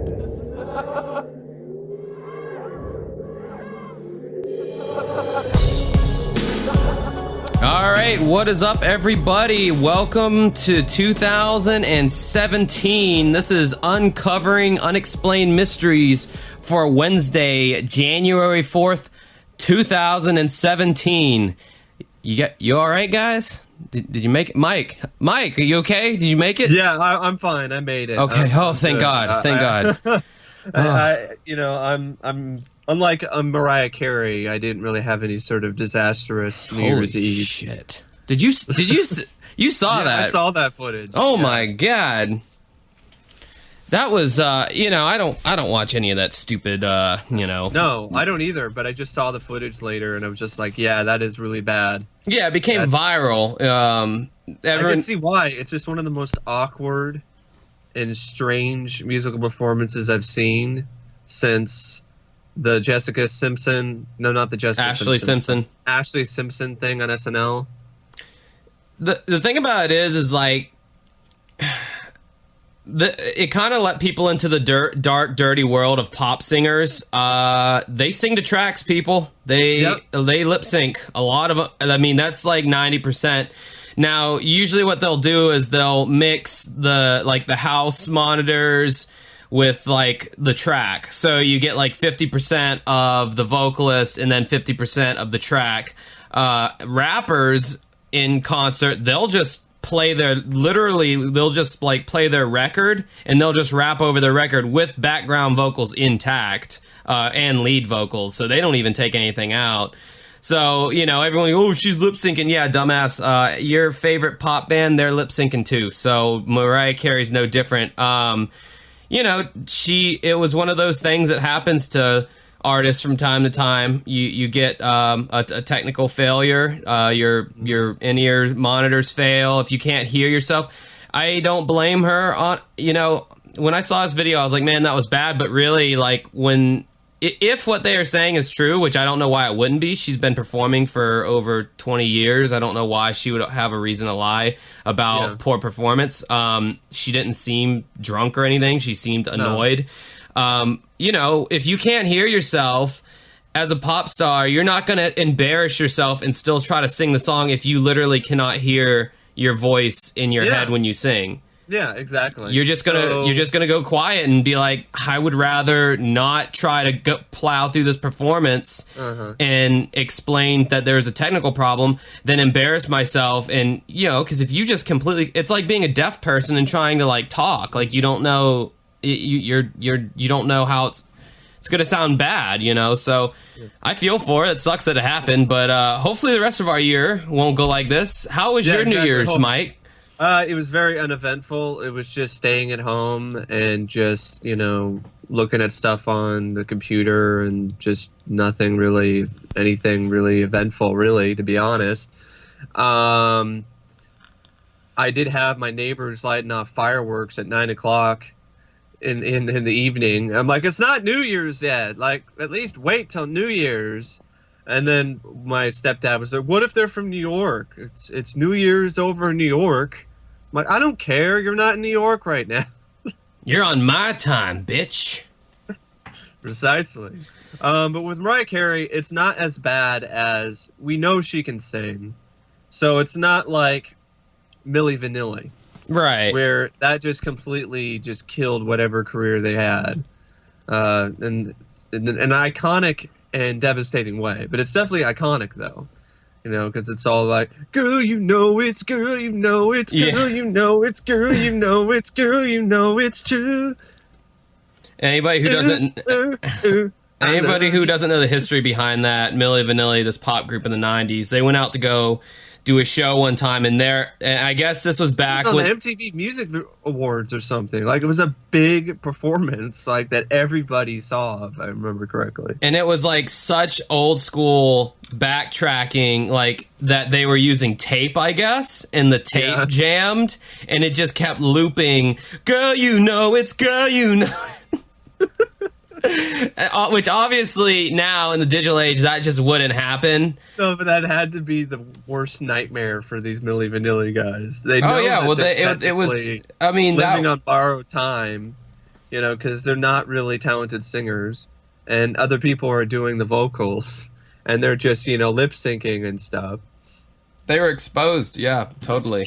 All right, what is up, everybody? Welcome to 2017. This is Uncovering Unexplained Mysteries for Wednesday, January 4th, 2017. You all right, guys? Did you make it? Mike, are you okay? Did you make it? Yeah, I'm fine. I made it. Okay. Thank God. Thank God. I'm unlike Mariah Carey. I didn't really have any sort of disastrous New Year's Eve. Shit! Did you saw that? I saw that footage. Oh my God! That was I don't watch any of that stupid No, I don't either. But I just saw the footage later, and I was just like, yeah, that is really bad. Yeah, it became viral. I can see why. It's just one of the most awkward and strange musical performances I've seen since the Jessica Simpson. No, not the Jessica Ashley Simpson. Ashley Simpson thing on SNL. The thing about it is like it kind of let people into the dark, dirty world of pop singers. They sing to tracks, people. They lip sync a lot of. I mean, that's like 90%. Now, usually what they'll do is they'll mix the house monitors with like the track, so you get like 50% of the vocalist and then 50% of the track. Rappers in concert, they'll just play their record, and they'll just rap over their record with background vocals intact and lead vocals, so they don't even take anything out. So, everyone, oh, she's lip syncing. Yeah, dumbass. Your favorite pop band, they're lip syncing too. So Mariah Carey's no different. It was one of those things that happens to artists from time to time. You get a technical failure. Your in-ear monitors fail. If you can't hear yourself, I don't blame her. When I saw this video, I was like, man, that was bad. But really, like, if what they are saying is true, which I don't know why it wouldn't be, she's been performing for over 20 years. I don't know why she would have a reason to lie about poor performance. She didn't seem drunk or anything. She seemed annoyed. No. If you can't hear yourself as a pop star, you're not going to embarrass yourself and still try to sing the song if you literally cannot hear your voice in your head when you sing. Yeah, exactly. You're just gonna go quiet and be like, I would rather not try to plow through this performance and explain that there's a technical problem than embarrass myself. And because if you just completely, it's like being a deaf person and trying to like talk, like you don't know you don't know how it's gonna sound bad, So I feel for it. It sucks that it happened, but hopefully the rest of our year won't go like this. How was your New Year's, Mike? It was very uneventful. It was just staying at home and just, looking at stuff on the computer and just anything really eventful, really, to be honest. I did have my neighbors lighting off fireworks at 9 o'clock in the evening. I'm like, it's not New Year's yet. Like, at least wait till New Year's. And then my stepdad was like, what if they're from New York? It's New Year's over in New York. I'm like, I don't care. You're not in New York right now. You're on my time, bitch. Precisely. But with Mariah Carey, it's not as bad as we know she can sing. So it's not like Milli Vanilli. Right. Where that just completely just killed whatever career they had. And an iconic and devastating way, but it's definitely iconic though, because it's all like, girl, it's girl, it's girl, it's girl, it's girl, it's true. Anybody who doesn't know the history behind that, Milli Vanilli, this pop group in the 90s, they went out to go do a show one time, and I guess this was back when the MTV Music Awards or something. Like, it was a big performance, like, that everybody saw, if I remember correctly. And it was like such old school backtracking, like that they were using tape, I guess, and the tape jammed, and it just kept looping. Girl, it's girl, Which obviously now in the digital age that just wouldn't happen. No, but that had to be the worst nightmare for these Milli Vanilli guys. They know it was. I mean, living on borrowed time, because they're not really talented singers, and other people are doing the vocals, and they're just lip syncing and stuff. They were exposed. Yeah, totally.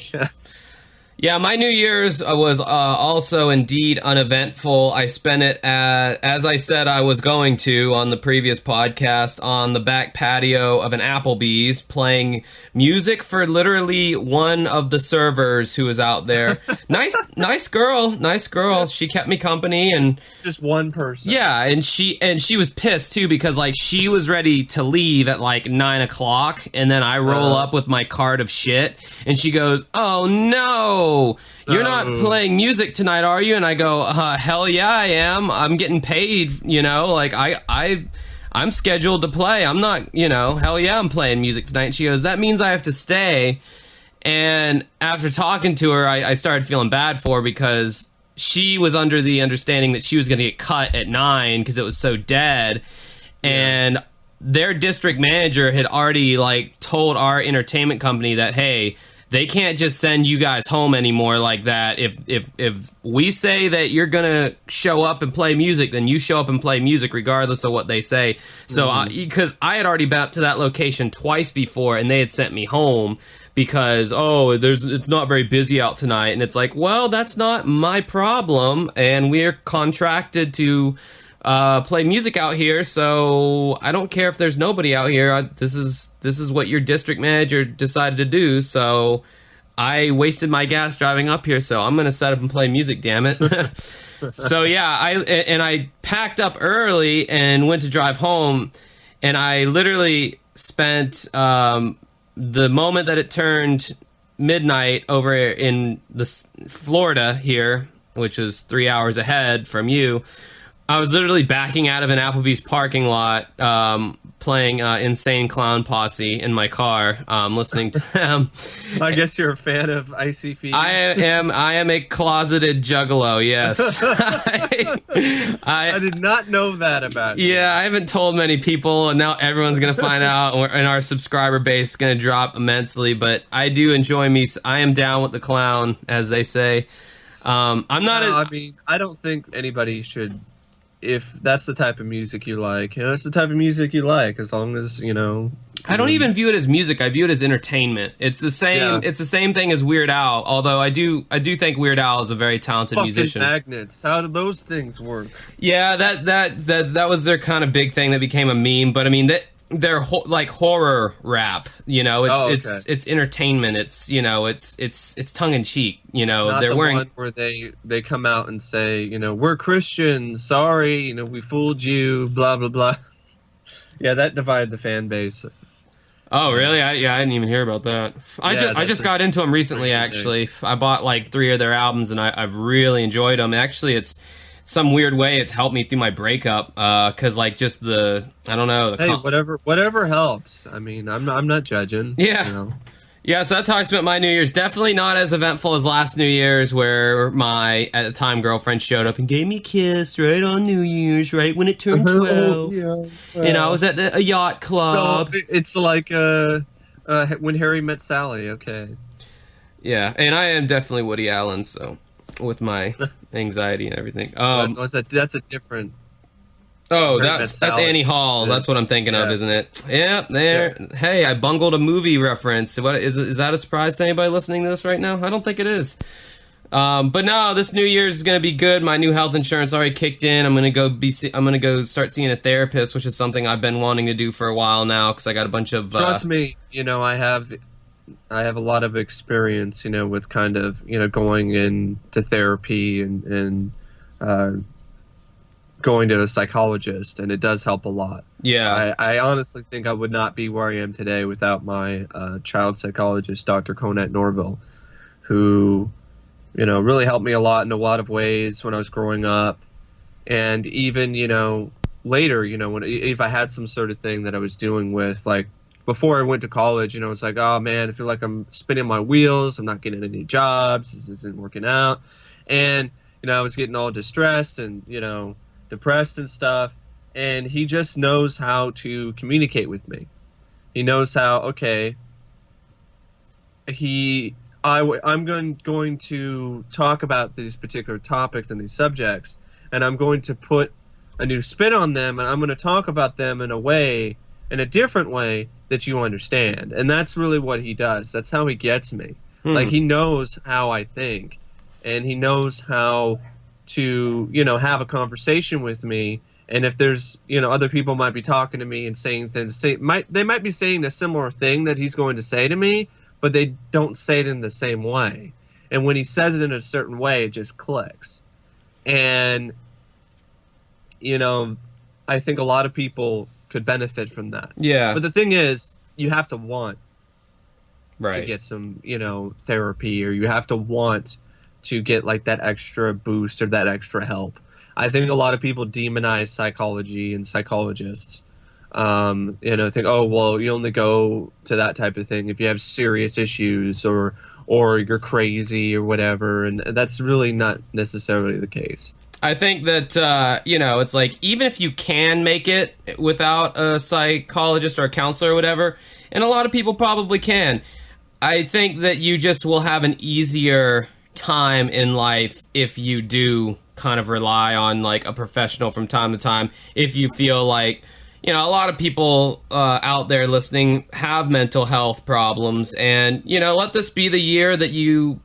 Yeah, my New Year's was also indeed uneventful. I spent it, as I said I was going to on the previous podcast, on the back patio of an Applebee's, playing music for literally one of the servers who was out there. Nice girl. She kept me company, and just one person. Yeah, and she was pissed too, because like she was ready to leave at like 9 o'clock, and then I roll up with my cart of shit, and she goes, "Oh no, you're not playing music tonight, are you?" And I go, "Hell yeah, I am. I'm getting paid. Like I'm scheduled to play. I'm not. Hell yeah, I'm playing music tonight." And she goes, "That means I have to stay." And after talking to her, I started feeling bad for her, because she was under the understanding that she was going to get cut at 9 because it was so dead. Yeah. And their district manager had already like told our entertainment company that, hey, they can't just send you guys home anymore like that. If we say that you're gonna show up and play music, then you show up and play music regardless of what they say. So because I had already been up to that location twice before, and they had sent me home because it's not very busy out tonight, and it's like, well, that's not my problem, and we're contracted to play music out here, so I don't care if there's nobody out here. This is what your district manager decided to do, so I wasted my gas driving up here, so I'm gonna set up and play music, damn it. So yeah, I packed up early and went to drive home, and I literally spent the moment that it turned midnight over in Florida here, which was 3 hours ahead from you. I was literally backing out of an Applebee's parking lot, playing Insane Clown Posse in my car, listening to them. I guess you're a fan of Icy Feet. I am a closeted juggalo, yes. I did not know that about you. Yeah, I haven't told many people, and now everyone's going to find out, and our subscriber base is going to drop immensely, but I do enjoy me. I am down with the clown, as they say. I'm not... I don't think anybody should... If that's the type of music you like, it's the type of music you like, as long as, I don't even view it as music. I view it as entertainment. It's the same. Yeah. It's the same thing as Weird Al. Although I do think Weird Al is a very talented musician. Magnets. How do those things work? Yeah, that was their kind of big thing that became a meme. But I mean, they're like horror rap. It's entertainment. It's it's tongue in cheek. Not they're wearing one where they come out and say, we're Christians. Sorry, we fooled you. Blah blah blah. Yeah, that divided the fan base. Oh, really? I didn't even hear about that. I just got into them recently, actually. I bought like 3 of their albums, and I've really enjoyed them. Actually, it's some weird way it's helped me through my breakup, because like just I don't know. Whatever helps. I mean, I'm not judging. Yeah. Yeah, so that's how I spent my New Year's. Definitely not as eventful as last New Year's, where my, at the time, girlfriend showed up and gave me a kiss right on New Year's, right when it turned 12. And I was at a yacht club. So it's like When Harry Met Sally, okay. Yeah, and I am definitely Woody Allen, so, with my anxiety and everything. That's a different... Oh, that's Annie Hall. That's what I'm thinking of, isn't it? Yeah, there. Yeah. Hey, I bungled a movie reference. What is that a surprise to anybody listening to this right now? I don't think it is. But no, this New Year's is gonna be good. My new health insurance already kicked in. I'm gonna go start seeing a therapist, which is something I've been wanting to do for a while now, because I got a bunch of. Trust me, I have a lot of experience, with kind of going into therapy and going to a psychologist, and it does help a lot. Yeah. I honestly think I would not be where I am today without my child psychologist, Dr. Conant Norville, who, really helped me a lot in a lot of ways when I was growing up. And even, later, if I had some sort of thing that I was dealing with, like before I went to college, it's like, oh man, I feel like I'm spinning my wheels. I'm not getting any jobs. This isn't working out. And, I was getting all distressed and, depressed and stuff, and he just knows how to communicate with me. He knows how, okay, I'm going to talk about these particular topics and these subjects, and I'm going to put a new spin on them, and I'm going to talk about them in a different way that you understand. And that's really what he does. That's how he gets me. Like, he knows how I think, and he knows how to, have a conversation with me. And if there's, other people might be talking to me and saying things, they might be saying a similar thing that he's going to say to me, but they don't say it in the same way. And when he says it in a certain way, it just clicks. And, I think a lot of people could benefit from that. Yeah. But the thing is, you have to want right. to get some, therapy, or you have to want to get like that extra boost or that extra help. I think a lot of people demonize psychology and psychologists. Think, oh, well, you only go to that type of thing if you have serious issues or you're crazy or whatever. And that's really not necessarily the case. I think that, it's like, even if you can make it without a psychologist or a counselor or whatever, and a lot of people probably can, I think that you just will have an easier time in life if you do kind of rely on, like, a professional from time to time. If you feel like, a lot of people out there listening have mental health problems, and, let this be the year that you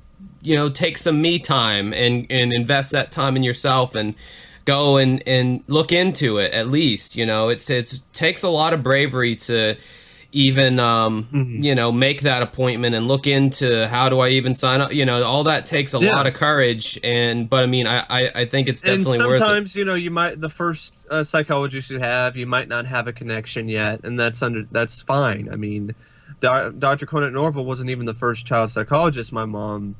take some me time and invest that time in yourself and go and look into it. At least, it takes a lot of bravery to even, make that appointment and look into how do I even sign up. All that takes a lot of courage. But I mean, I think it's definitely worth it. And sometimes, you might, the first psychologist you might not have a connection yet, and that's fine. I mean, Dr. Conant Norville wasn't even the first child psychologist my mom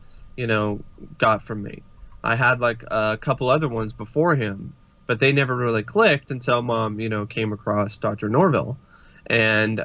got from me. I had like a couple other ones before him, but they never really clicked until Mom, came across Dr. Norville. And,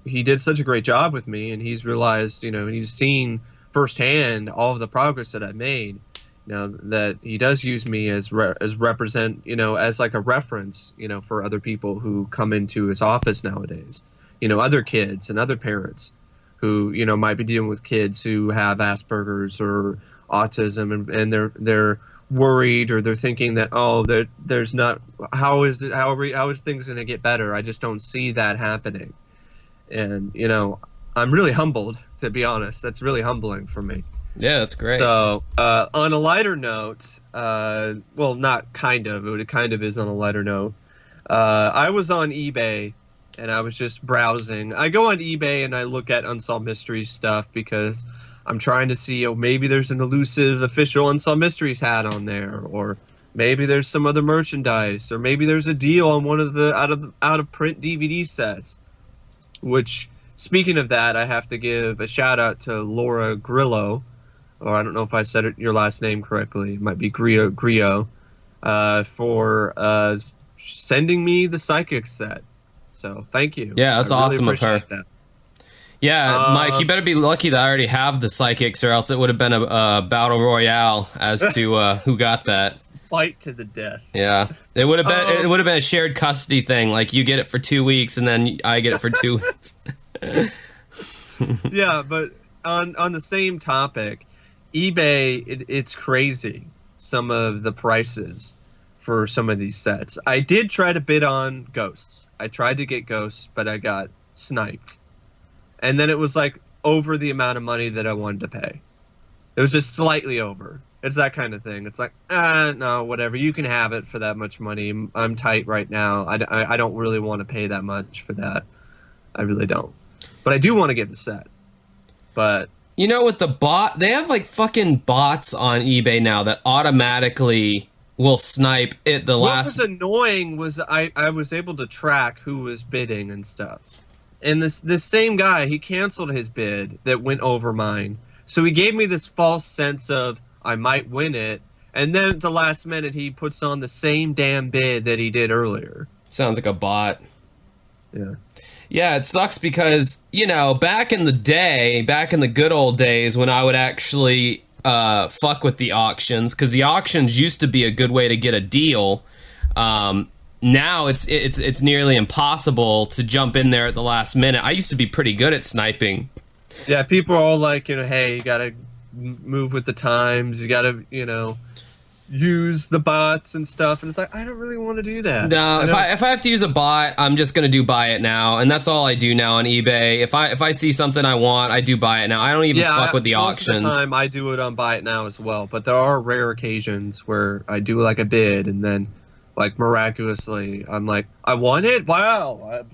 he did such a great job with me, and he's realized, he's seen firsthand all of the progress that I've made. That he does use me as represent, as like a reference, for other people who come into his office nowadays, other kids and other parents who, might be dealing with kids who have Asperger's or autism, and they're worried, or they're thinking that, oh, there's not, how is things going to get better? I just don't see that happening. And, I'm really humbled, to be honest. That's really humbling for me. Yeah, that's great. So, on a lighter note, well, not kind of, it kind of is on a lighter note. I was on eBay, and I was just browsing. I go on eBay and I look at Unsolved Mysteries stuff because I'm trying to see, maybe there's an elusive official Unsolved Mysteries hat on there, or maybe there's some other merchandise, or maybe there's a deal on one of the out of print DVD sets. Which, speaking of that, I have to give a shout out to Laura Grillo, or I don't know if I said your last name correctly. It might be Grillo, for sending me the Psychic set. So thank you. Yeah, that's awesome of her. That. Yeah, Mike, you better be lucky that I already have the Psychics, or else it would have been a battle royale as to who got that. Fight to the death. Yeah, it would have been. It would have been a shared custody thing. Like, you get it for 2 weeks, and then I get it for 2 weeks. Yeah, but on the same topic, eBay, it's crazy, some of the prices for some of these sets. I did try to bid on Ghosts. I tried to get Ghosts, but I got sniped. And then it was like over the amount of money that I wanted to pay. It was just slightly over. It's that kind of thing. It's like, no, whatever. You can have it for that much money. I'm tight right now. I don't really want to pay that much for that. I really don't. But I do want to get the set. But with the bot, they have like fucking bots on eBay now that automatically will snipe it. What was annoying was I was able to track who was bidding and stuff. And this same guy, he canceled his bid that went over mine. So he gave me this false sense of I might win it, and then at the last minute he puts on the same damn bid that he did earlier. Sounds like a bot. Yeah. Yeah, it sucks because, back in the day, back in the good old days when I would actually fuck with the auctions, because the auctions used to be a good way to get a deal. Now it's nearly impossible to jump in there at the last minute. I used to be pretty good at sniping. Yeah, people are all like, hey, you gotta move with the times. You gotta, use the bots and stuff, and it's like I don't really want to do that. No, if I have to use a bot, I'm just gonna do buy it now, and that's all I do now on eBay. If I see something I want, I do buy it now. I don't even fuck with the auctions. Most of the time I do it on buy it now as well, but there are rare occasions where I do like a bid, and then like miraculously I'm like, I want it. Wow.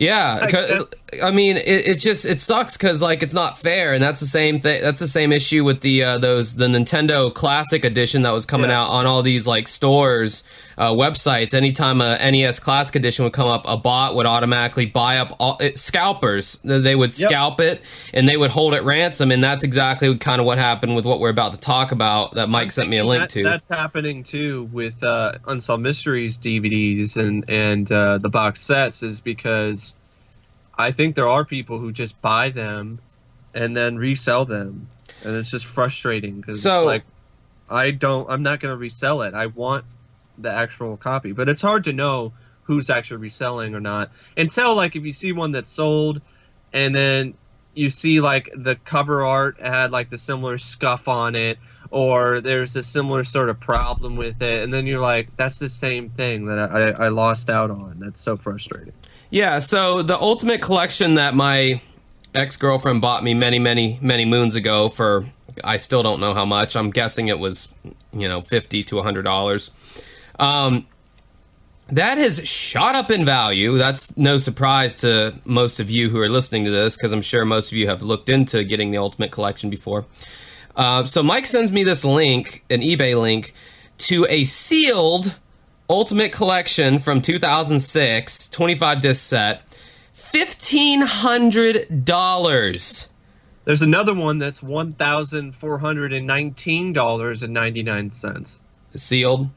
Yeah, I mean, it sucks because like it's not fair, and that's the same thing. That's the same issue with the Nintendo Classic Edition that was coming out on all these like stores, websites. Anytime a NES Classic Edition would come up, a bot would automatically buy up scalpers. They would scalp it and they would hold it ransom, and that's exactly kind of what happened with what we're about to talk about. That Mike sent me a link to. That's happening too with Unsolved Mysteries DVDs and the box sets, is because I think there are people who just buy them and then resell them, and it's just frustrating because it's like I'm not going to resell it. I want the actual copy, but it's hard to know who's actually reselling or not until like if you see one that's sold and then you see like the cover art had like the similar scuff on it, or there's a similar sort of problem with it, and then you're like, that's the same thing that I lost out on. That's so frustrating. Yeah, so the Ultimate Collection that my ex-girlfriend bought me many, many, many moons ago for, I still don't know how much. I'm guessing it was, $50 to $100. That has shot up in value. That's no surprise to most of you who are listening to this, because I'm sure most of you have looked into getting the Ultimate Collection before. So Mike sends me this link, an eBay link, to a sealed Ultimate Collection from 2006, 25 disc set, $1,500. There's another one that's $1,419.99. Sealed?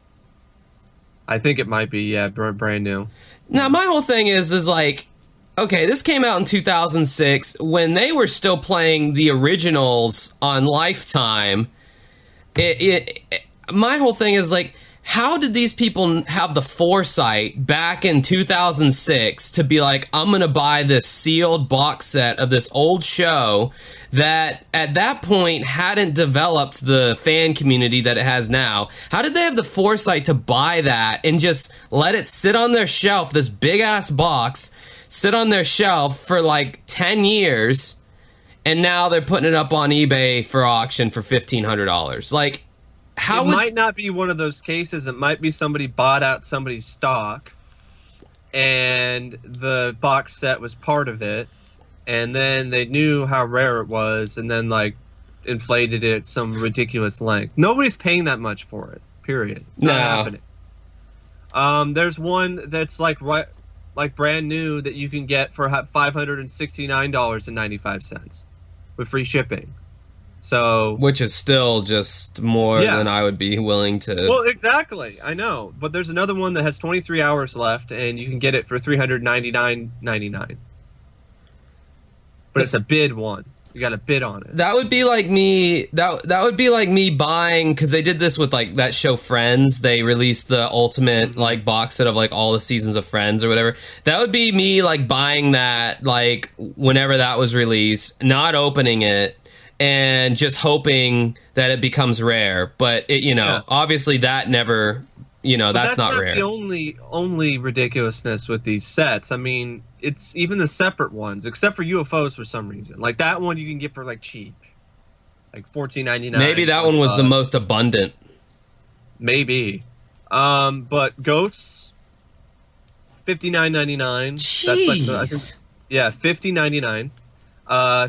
I think it might be, yeah, brand new. Now, my whole thing is like, okay, this came out in 2006 when they were still playing the originals on Lifetime. My whole thing is like, how did these people have the foresight back in 2006 to be like, I'm going to buy this sealed box set of this old show that at that point hadn't developed the fan community that it has now? How did they have the foresight to buy that and just let it sit on their shelf, this big ass box, sit on their shelf for like 10 years, and now they're putting it up on eBay for auction for $1,500? Like, how might not be one of those cases. It might be somebody bought out somebody's stock, and the box set was part of it, and then they knew how rare it was, and then like inflated it some ridiculous length. Nobody's paying that much for it. Period. It's not happening. There's one that's like brand new that you can get for $569.95 with free shipping. So, which is still just more than I would be willing to. Well, exactly. I know, but there's another one that has 23 hours left, and you can get it for $399.99. But it's a bid one. You got to bid on it. That would be like me. That would be like me buying, because they did this with like that show Friends. They released the ultimate like box set of like all the seasons of Friends or whatever. That would be me like buying that like whenever that was released, not opening it, and just hoping that it becomes rare. But it, obviously that never, that's not rare. The only ridiculousness with these sets. I mean, it's even the separate ones, except for UFOs for some reason. Like that one you can get for like cheap, like $14.99. Maybe that one was the most abundant. Maybe, but Ghosts, $59.99. Jeez. That's like $50.99.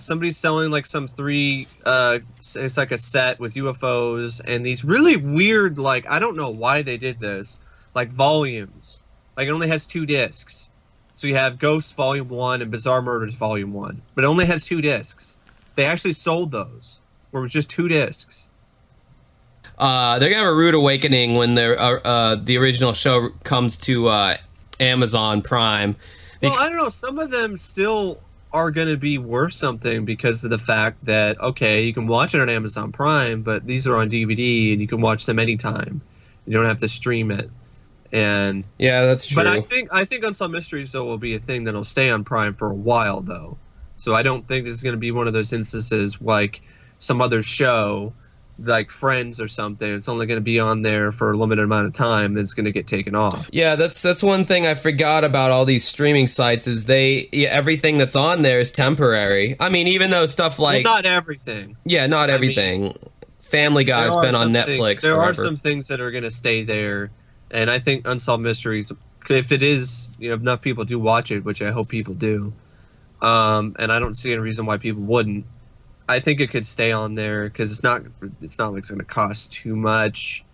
Somebody's selling like some it's like a set with UFOs and these really weird, like, I don't know why they did this, like volumes. Like it only has 2 discs. So you have Ghosts Volume 1 and Bizarre Murders Volume 1. But it only has 2 discs. They actually sold those, where it was just 2 discs. They're going to have a rude awakening when the original show comes to Amazon Prime. Well, I don't know. Some of them still are going to be worth something because of the fact that, okay, you can watch it on Amazon Prime, but these are on DVD and you can watch them anytime. You don't have to stream it. And yeah, that's true. But I think Unsolved Mysteries though will be a thing that'll stay on Prime for a while though. So I don't think this is going to be one of those instances like some other show like Friends or something. It's only going to be on there for a limited amount of time, and it's going to get taken off. Yeah, that's one thing I forgot about all these streaming sites is everything that's on there is temporary. I mean, even though stuff like not everything. Yeah, not everything. I mean, Family Guy's been on Netflix. There forever. are some things that are going to stay there, and I think Unsolved Mysteries, if it is, enough people do watch it, which I hope people do, and I don't see any reason why people wouldn't. I think it could stay on there because it's not like it's going to cost too much,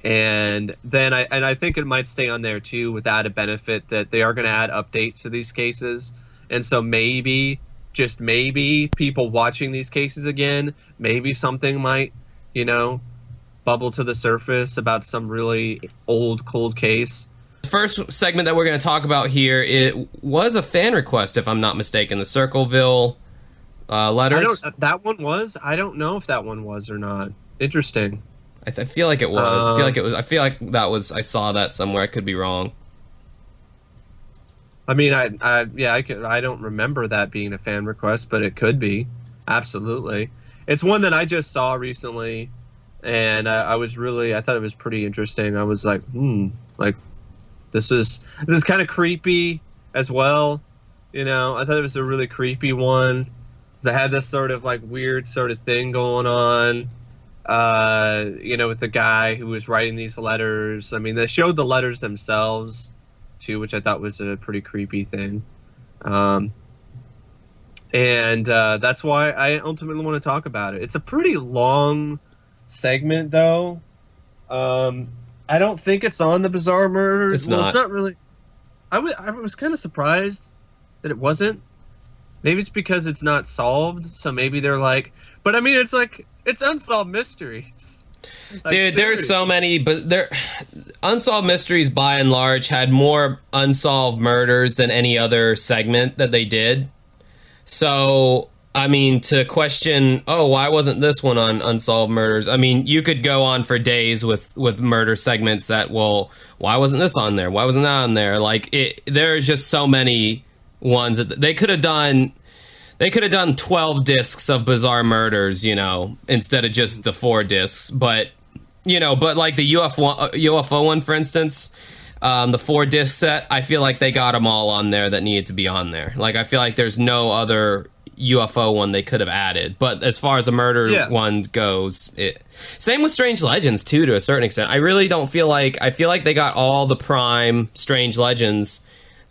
and then I think it might stay on there too with added benefit that they are going to add updates to these cases, and so maybe, just maybe, people watching these cases again, maybe something might, bubble to the surface about some really old cold case. The first segment that we're going to talk about here, it was a fan request, if I'm not mistaken, the Circleville letters. That one was? I don't know if that one was or not. Interesting. I feel like it was. I feel like it was. I feel like that was. I saw that somewhere. I could be wrong. I mean, I don't remember that being a fan request, but it could be. Absolutely. It's one that I just saw recently, and I thought it was pretty interesting. I was like, like this is kind of creepy as well. I thought it was a really creepy one. Because I had this sort of like weird sort of thing going on, with the guy who was writing these letters. I mean, they showed the letters themselves too, which I thought was a pretty creepy thing. And that's why I ultimately want to talk about it. It's a pretty long segment, though. I don't think it's on the Bizarre Murders. It's not. It's not really. I was kind of surprised that it wasn't. Maybe it's because it's not solved, so maybe they're like... But, I mean, it's Unsolved Mysteries. Dude, there's so many, but Unsolved Mysteries, by and large, had more unsolved murders than any other segment that they did. So, I mean, to question, why wasn't this one on Unsolved Murders? I mean, you could go on for days with murder segments that, why wasn't this on there? Why wasn't that on there? Like, there's just so many ones that they could have done. They could have done 12 discs of Bizarre Murders, instead of just the 4 discs. But like the UFO one, for instance, the 4 disc set, I feel like they got them all on there that needed to be on there. Like, I feel like there's no other UFO one they could have added. But as far as a murder one goes, same with Strange Legends too, to a certain extent. I really don't feel like I feel like they got all the prime Strange Legends.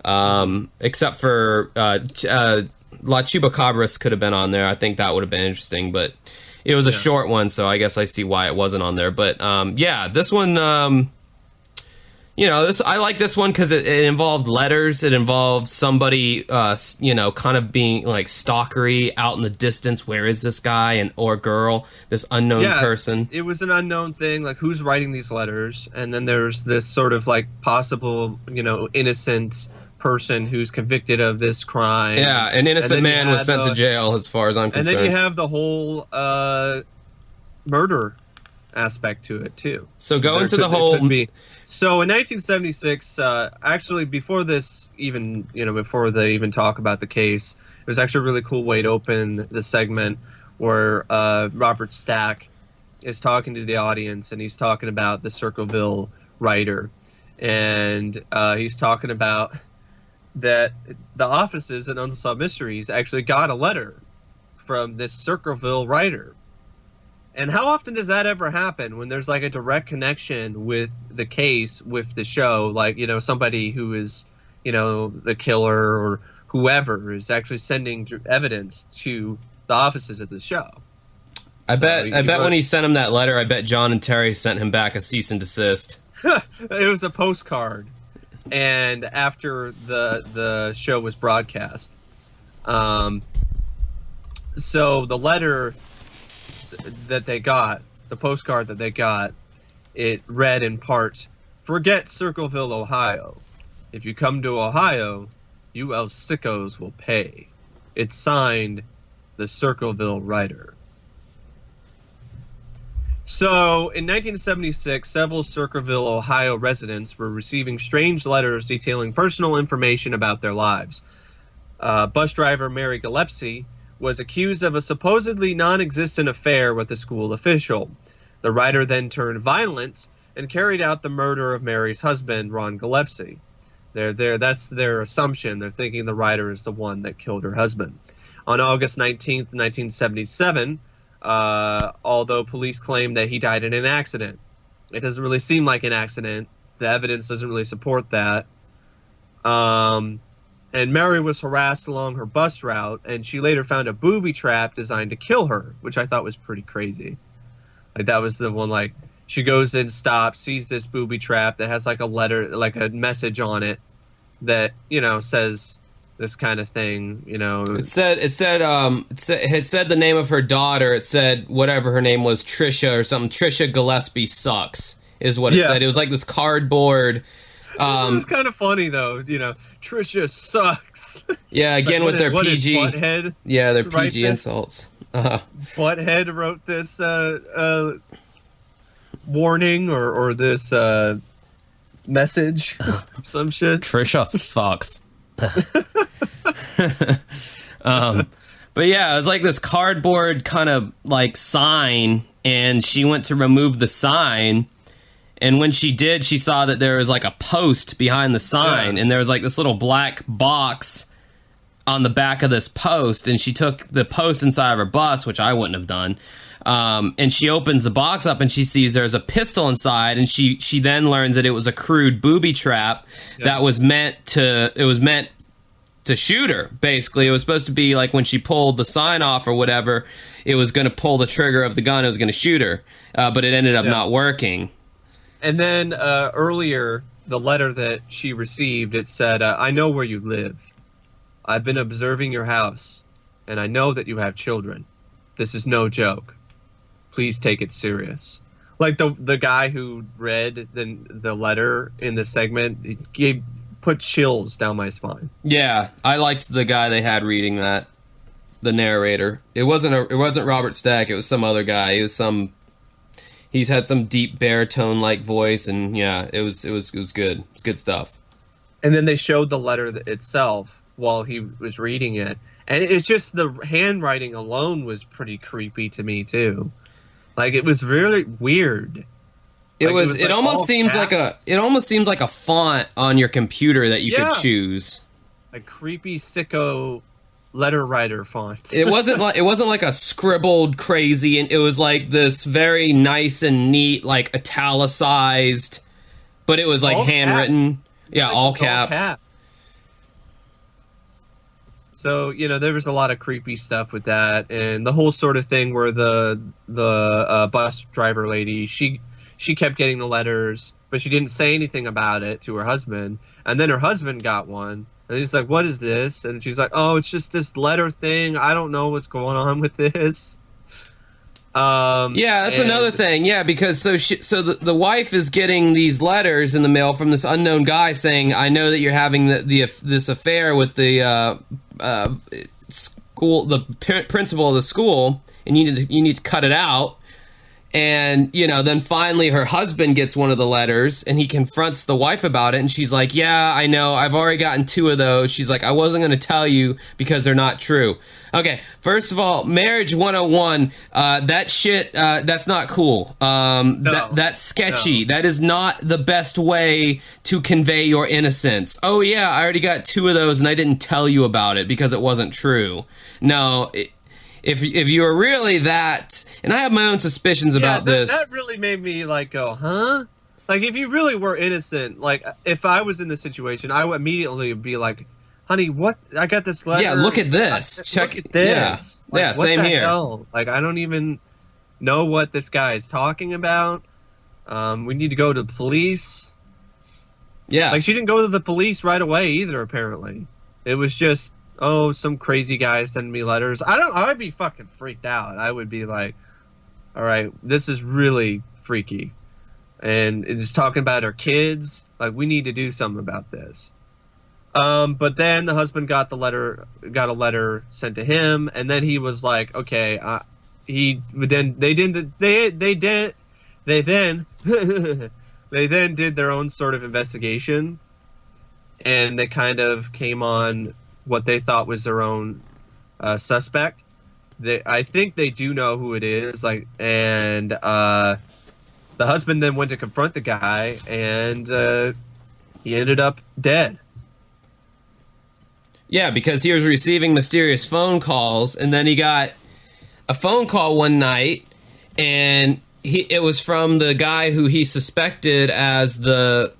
Except for La Chupacabras could have been on there. I think that would have been interesting, but it was a short one, so I guess I see why it wasn't on there. But this one, I like this one because it involved letters. It involved somebody, kind of being like stalkery out in the distance. Where is this guy or girl? This unknown person. It was an unknown thing, like who's writing these letters, and then there's this sort of like possible, innocent person who's convicted of this crime. Yeah, an innocent man was sent to jail, as far as I'm concerned. And then you have the whole murder aspect to it too. So go into the whole. So in 1976, actually before this even, before they even talk about the case, it was actually a really cool way to open the segment where Robert Stack is talking to the audience, and he's talking about the Circleville writer, and he's talking about that the offices at Unsolved Mysteries actually got a letter from this Circleville writer. And how often does that ever happen when there's like a direct connection with the case, with the show, like, somebody who is, the killer or whoever is actually sending evidence to the offices of the show. I bet when he sent him that letter, I bet John and Terry sent him back a cease and desist. It was a postcard. And after the show was broadcast, so the letter that they got, the postcard that they got, it read in part, "Forget Circleville, Ohio. If you come to Ohio, you El Sickos will pay." It's signed, the Circleville writer. So, in 1976, several Circleville, Ohio residents were receiving strange letters detailing personal information about their lives. Bus driver Mary Gillespie was accused of a supposedly non-existent affair with a school official. The writer then turned violent and carried out the murder of Mary's husband, Ron Gillespie. That's their assumption. They're thinking the writer is the one that killed her husband. On August 19th, 1977, although police claim that he died in an accident, it doesn't really seem like an accident. The evidence doesn't really support that. And Mary was harassed along her bus route, and she later found a booby trap designed to kill her, which I thought was pretty crazy. Like, that was the one, like, she goes and stops, sees this booby trap that has like a letter, like a message on it that, you know, says this kind of thing, you know. It said the name of her daughter. It said whatever her name was, Trisha or something. Trisha Gillespie sucks is what it said. It was like this cardboard. It was kind of funny though, you know. Trisha sucks. Yeah, again like, with their PG. Butthead Yeah, their PG insults. Butthead wrote this warning or this message, some shit. Trisha sucks. But yeah, it was like this cardboard kind of like sign, and she went to remove the sign, and when she did, she saw that there was like a post behind the sign, and there was like this little black box on the back of this post, and she took the post inside of her bus, which I wouldn't have done. And she opens the box up and she sees there's a pistol inside, and she then learns that it was a crude booby trap that was meant to shoot her. Basically, it was supposed to be like when she pulled the sign off or whatever, it was going to pull the trigger of the gun, it was going to shoot her, but it ended up not working. And then earlier, the letter that she received, it said, I know where you live. I've been observing your house, and I know that you have children. This is no joke. Please take it serious. Like the guy who read the letter in the segment, it put chills down my spine. Yeah, I liked the guy they had reading that, the narrator. It wasn't Robert Stack. It was some other guy. He's had some deep baritone like voice, and yeah, it was good. It was good stuff. And then they showed the letter itself while he was reading it, and it's just the handwriting alone was pretty creepy to me too. Like, it was really weird. It almost seems like a font on your computer that you could choose. A creepy sicko letter writer font. It wasn't like a scribbled crazy, and it was like this very nice and neat, like italicized, but it was like all handwritten. Caps. Yeah, all caps. So, you know, there was a lot of creepy stuff with that, and the whole sort of thing where the bus driver lady, she kept getting the letters, but she didn't say anything about it to her husband, and then her husband got one, and he's like, "What is this?" And she's like, "Oh, it's just this letter thing. I don't know what's going on with this." Yeah, that's another thing. Yeah, because so the wife is getting these letters in the mail from this unknown guy saying, "I know that you're having this affair with the school, the principal of the school, and you need to cut it out." And, you know, then finally her husband gets one of the letters, and he confronts the wife about it, and she's like, "Yeah, I know, I've already gotten 2 of those." She's like, "I wasn't going to tell you because they're not true." Okay, first of all, marriage 101, that shit, that's not cool. That's sketchy. No. That is not the best way to convey your innocence. "Oh yeah, I already got 2 of those and I didn't tell you about it because it wasn't true." No, if you were really that, and I have my own suspicions about this. That really made me like go, huh? Like, if you really were innocent, like if I was in this situation, I would immediately be like, "Honey, what? I got this letter. Yeah, look at this. Check at this. Yeah, like, same here. Hell? Like, I don't even know what this guy is talking about. We need to go to the police." Yeah, like, she didn't go to the police right away either. Apparently, it was just, "Oh, some crazy guy sending me letters." I'd be fucking freaked out. I would be like, "All right, this is really freaky." And it's talking about her kids. Like, we need to do something about this. But then the husband got a letter sent to him, and then he was like, okay, they then did their own sort of investigation, and they kind of came on what they thought was their own suspect. I think they do know who it is. Like, and the husband then went to confront the guy, and he ended up dead. Yeah, because he was receiving mysterious phone calls, and then he got a phone call one night, and it was from the guy who he suspected as the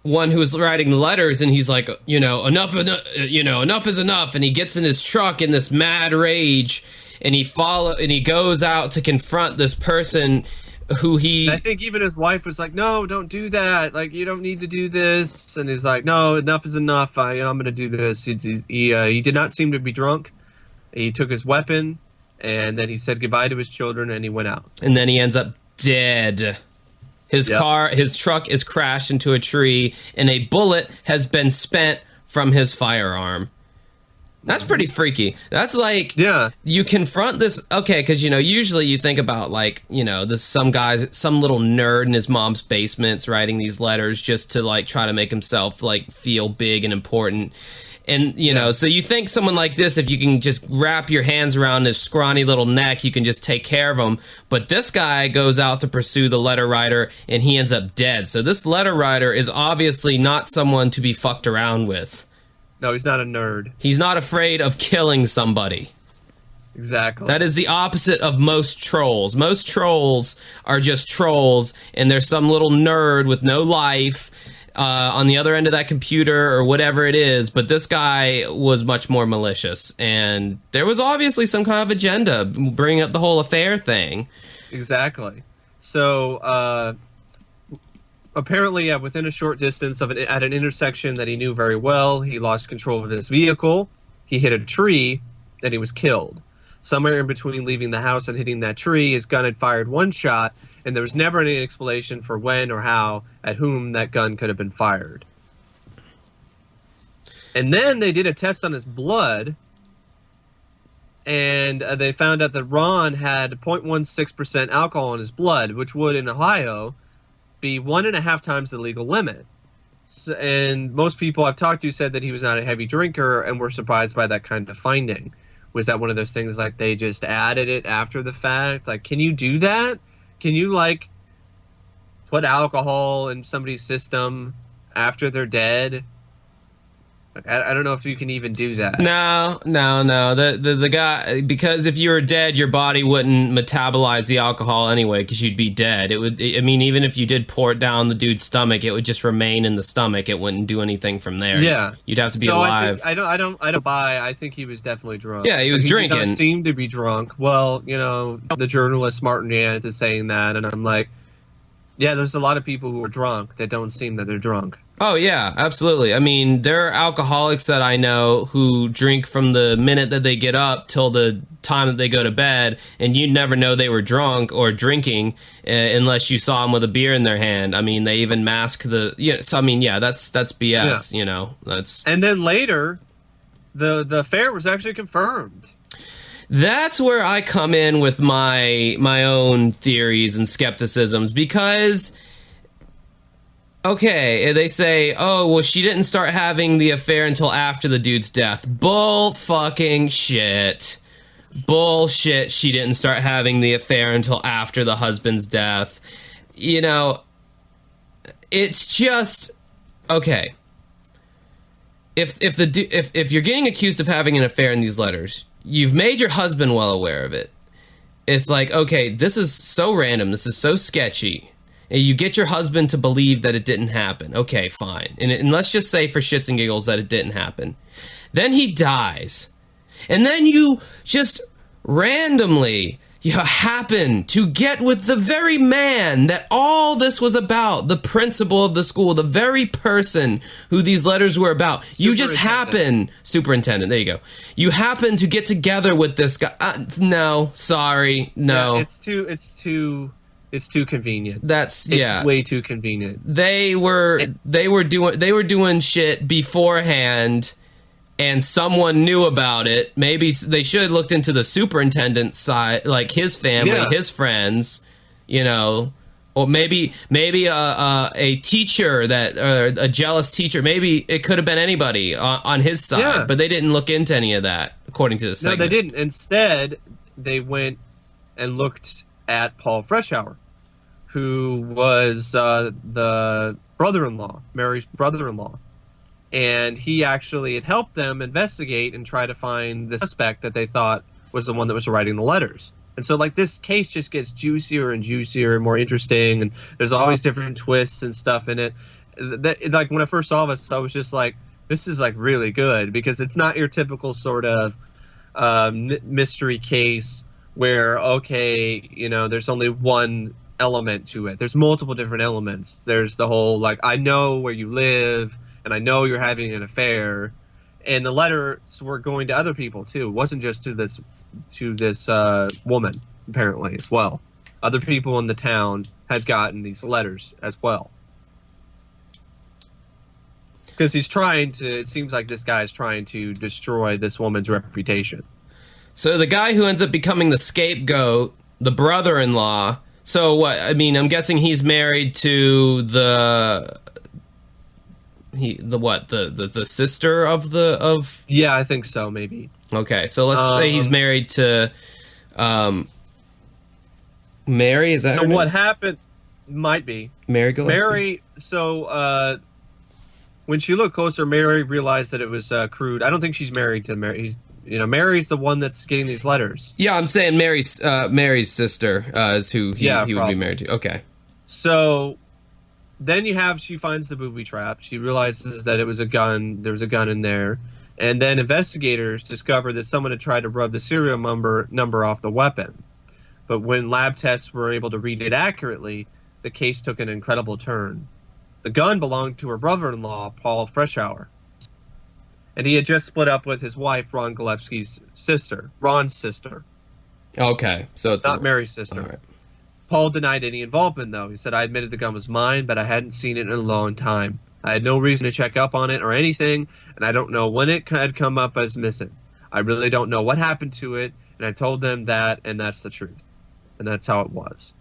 one who was writing the letters, and he's like, enough is enough, and he gets in his truck in this mad rage, and he goes out to confront this person who I think even his wife was like, no, don't do that. Like, you don't need to do this. And he's like, no, enough is enough. I'm going to do this. He did not seem to be drunk. He took his weapon, and then he said goodbye to his children, and he went out. And then he ends up dead. His truck is crashed into a tree, and a bullet has been spent from his firearm. That's pretty freaky. That's like, you confront this, okay, because, usually you think about, like, this some little nerd in his mom's basement's writing these letters just to, like, try to make himself, like, feel big and important. And, so you think someone like this, if you can just wrap your hands around his scrawny little neck, you can just take care of him. But this guy goes out to pursue the letter writer, and he ends up dead. So this letter writer is obviously not someone to be fucked around with. No, he's not a nerd. He's not afraid of killing somebody. Exactly. That is the opposite of most trolls. Most trolls are just trolls, and there's some little nerd with no life on the other end of that computer or whatever it is. But this guy was much more malicious, and there was obviously some kind of agenda bringing up the whole affair thing. Exactly. So, apparently, within a short distance at an intersection that he knew very well, he lost control of his vehicle. He hit a tree, and he was killed. Somewhere in between leaving the house and hitting that tree, his gun had fired one shot, and there was never any explanation for when or how, at whom that gun could have been fired. And then they did a test on his blood, and they found out that Ron had 0.16% alcohol in his blood, which would, in Ohio, be 1.5 times the legal limit. So, and most people I've talked to said that he was not a heavy drinker and were surprised by that kind of finding. Was that one of those things like they just added it after the fact? Like, can you do that? Can you, like, put alcohol in somebody's system after they're dead? Like, I don't know if you can even do that. No. The guy, because if you were dead, your body wouldn't metabolize the alcohol anyway, because you'd be dead. It would. I mean, even if you did pour it down the dude's stomach, it would just remain in the stomach. It wouldn't do anything from there. Yeah, you'd have to be alive. I don't buy. I think he was definitely drunk. Yeah, he was drinking. He did not seem to be drunk. Well, the journalist Martin Yant is saying that, and I'm like, yeah, there's a lot of people who are drunk that don't seem that they're drunk. Oh, yeah, absolutely. I mean, there are alcoholics that I know who drink from the minute that they get up till the time that they go to bed, and you'd never know they were drunk or drinking unless you saw them with a beer in their hand. I mean, they even mask the... so, I mean, yeah, that's BS, That's... And then later, the affair was actually confirmed. That's where I come in with my own theories and skepticisms, because... Okay, they say, oh, well, she didn't start having the affair until after the dude's death. Bull fucking shit. Bullshit, she didn't start having the affair until after the husband's death. It's just... Okay. If you're getting accused of having an affair in these letters, you've made your husband well aware of it. It's like, okay, this is so random, this is so sketchy. You get your husband to believe that it didn't happen. Okay, fine. And let's just say for shits and giggles that it didn't happen. Then he dies. And then you just randomly, you happen to get with the very man that all this was about, the principal of the school, the very person who these letters were about. You just happen, superintendent, there you go. You happen to get together with this guy. No, sorry, no. Yeah, it's too convenient. It's way too convenient. They were doing shit beforehand, and someone knew about it. Maybe they should have looked into the superintendent's side, like his family, his friends, or maybe a teacher a jealous teacher. Maybe it could have been anybody on his side, but they didn't look into any of that, according to the segment. No, they didn't. Instead, they went and looked at Paul Freshour, who was the brother-in-law, Mary's brother-in-law. And he actually had helped them investigate and try to find the suspect that they thought was the one that was writing the letters. And so, like, this case just gets juicier and juicier and more interesting, and there's always different twists and stuff in it. Like, when I first saw this, I was just like, this is, like, really good, because it's not your typical sort of mystery case where, okay, you know, there's only one element to it. There's multiple different elements. There's the whole, like, I know where you live, and I know you're having an affair, and the letters were going to other people too. It wasn't just to this woman, apparently, as well. Other people in the town had gotten these letters as well. Because it seems like this guy is trying to destroy this woman's reputation. So the guy who ends up becoming the scapegoat, the brother-in-law, so what, I mean, I'm guessing he's married to the sister of Yeah, I think so, maybe. Okay, so let's say he's married to Mary, is that so her name? what happened might be Mary Gillespie? Mary. So when she looked closer, Mary realized that it was crude. I don't think she's married to Mary. Mary's the one that's getting these letters. Yeah, I'm saying Mary's sister is who he would be married to. Okay. So then she finds the booby trap. She realizes that it was a gun. There was a gun in there. And then investigators discovered that someone had tried to rub the serial number off the weapon. But when lab tests were able to read it accurately, the case took an incredible turn. The gun belonged to her brother-in-law, Paul Freshour. And he had just split up with his wife, Ron Gillespie's sister, Ron's sister. Okay, so it's not Mary's sister. All right. Paul denied any involvement, though. He said, I admitted the gun was mine, but I hadn't seen it in a long time. I had no reason to check up on it or anything, and I don't know when it had come up as missing. I really don't know what happened to it, and I told them that, and that's the truth. And that's how it was.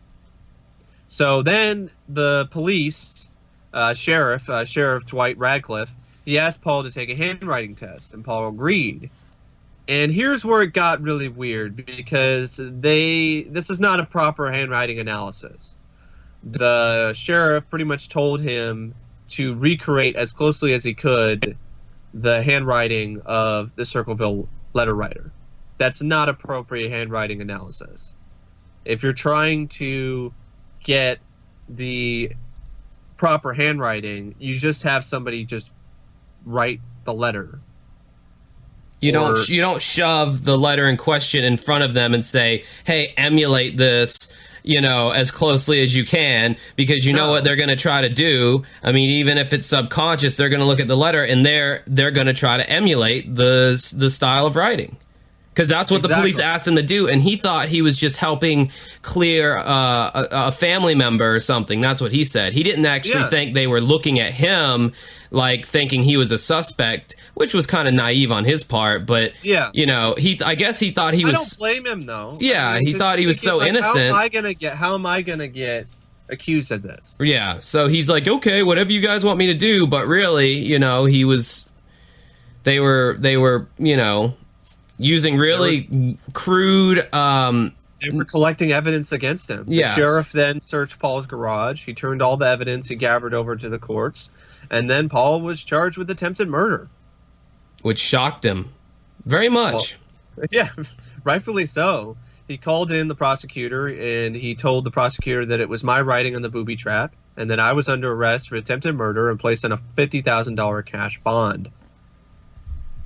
So then the police, Sheriff Dwight Radcliffe, he asked Paul to take a handwriting test, and Paul agreed. And here's where it got really weird, because this is not a proper handwriting analysis. The sheriff pretty much told him to recreate as closely as he could the handwriting of the Circleville letter writer. That's not appropriate handwriting analysis. If you're trying to get the proper handwriting, you just have somebody just write the letter. You don't shove the letter in question in front of them and say, "Hey, emulate this, as closely as you can," because you know what they're going to try to do. I mean, even if it's subconscious, they're going to look at the letter and they're going to try to emulate the style of writing. Because that's what the police asked him to do, and he thought he was just helping clear a family member or something. That's what he said. He didn't actually think they were looking at him, like thinking he was a suspect, which was kind of naive on his part. But I guess he thought he was. I don't blame him though. Yeah, he thought he was so innocent. How am I gonna get accused of this? Yeah, so he's like, okay, whatever you guys want me to do, but really, he was. They were, using really crude. They were collecting evidence against him. Yeah. The sheriff then searched Paul's garage. He turned all the evidence he gathered over to the courts, and then Paul was charged with attempted murder, which shocked him very much. Well, yeah, rightfully so. He called in the prosecutor, and he told the prosecutor that it was my writing on the booby trap, and that I was under arrest for attempted murder and placed on a $50,000 cash bond.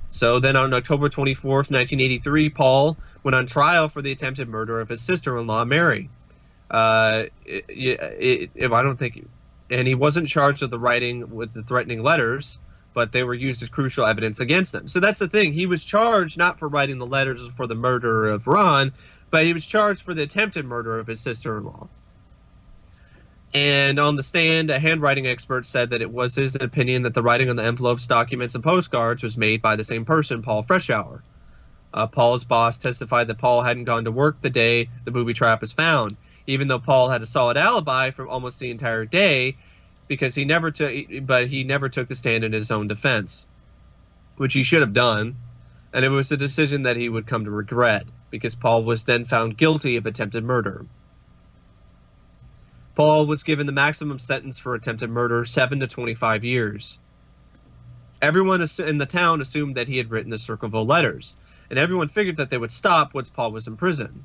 So then on October 24th, 1983, Paul went on trial for the attempted murder of his sister-in-law, Mary. And he wasn't charged with the threatening letters, but they were used as crucial evidence against him. So that's the thing. He was charged not for writing the letters for the murder of Ron, but he was charged for the attempted murder of his sister-in-law. And on the stand, a handwriting expert said that it was his opinion that the writing on the envelopes, documents, and postcards was made by the same person, Paul Freshour. Paul's boss testified that Paul hadn't gone to work the day the booby trap was found, even though Paul had a solid alibi for almost the entire day, because he never took the stand in his own defense, which he should have done, and it was a decision that he would come to regret. because Paul was then found guilty of attempted murder. Paul was given the maximum sentence for attempted murder, 7 to 25 years. Everyone in the town assumed that he had written the Circleville letters, and everyone figured that they would stop once Paul was in prison.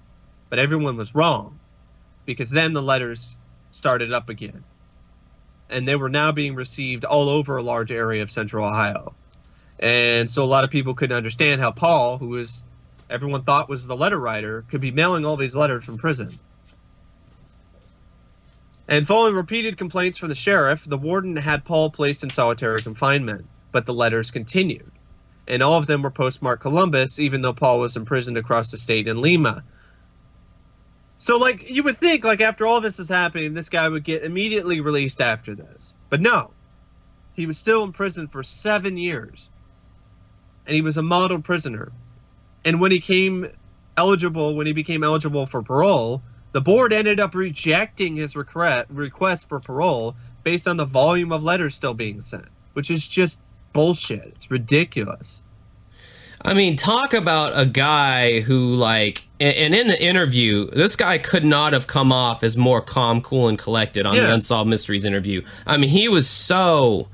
But everyone was wrong, because then the letters started up again. And they were now being received all over a large area of central Ohio. And so a lot of people couldn't understand how Paul, who everyone thought was the letter writer, could be mailing all these letters from prison. And following repeated complaints from the sheriff, the warden had Paul placed in solitary confinement, but the letters continued. And all of them were postmarked Columbus, even though Paul was imprisoned across the state in Lima. So, like, you would think, like, after all this is happening, this guy would get immediately released after this. But no. He was still in prison for 7 years. And he was a model prisoner. And when he became eligible for parole, the board ended up rejecting his request for parole based on the volume of letters still being sent, which is just bullshit. It's ridiculous. I mean, talk about a guy who, like, and in the interview, this guy could not have come off as more calm, cool, and collected on the Unsolved Mysteries interview. I mean, he was so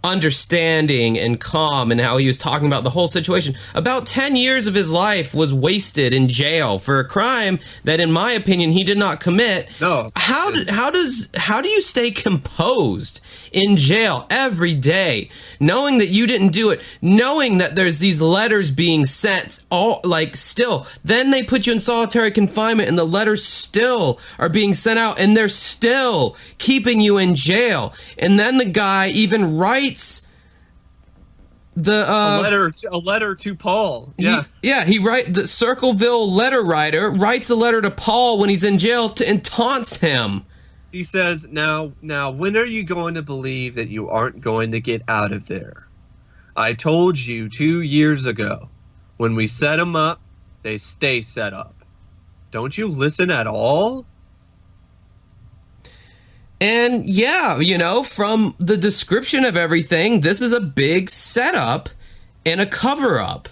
understanding and calm in how he was talking about the whole situation. About 10 years of his life was wasted in jail for a crime that, in my opinion, he did not commit. No. How do you stay composed in jail every day, knowing that you didn't do it, knowing that there's these letters being sent, still, then they put you in solitary confinement and the letters still are being sent out and they're still keeping you in jail. And then the guy even writes a letter to Paul. Yeah. The Circleville letter writer writes a letter to Paul when he's in jail and taunts him. He says, now, when are you going to believe that you aren't going to get out of there? I told you 2 years ago, when we set them up, they stay set up. Don't you listen at all? And yeah, from the description of everything, this is a big setup and a cover-up.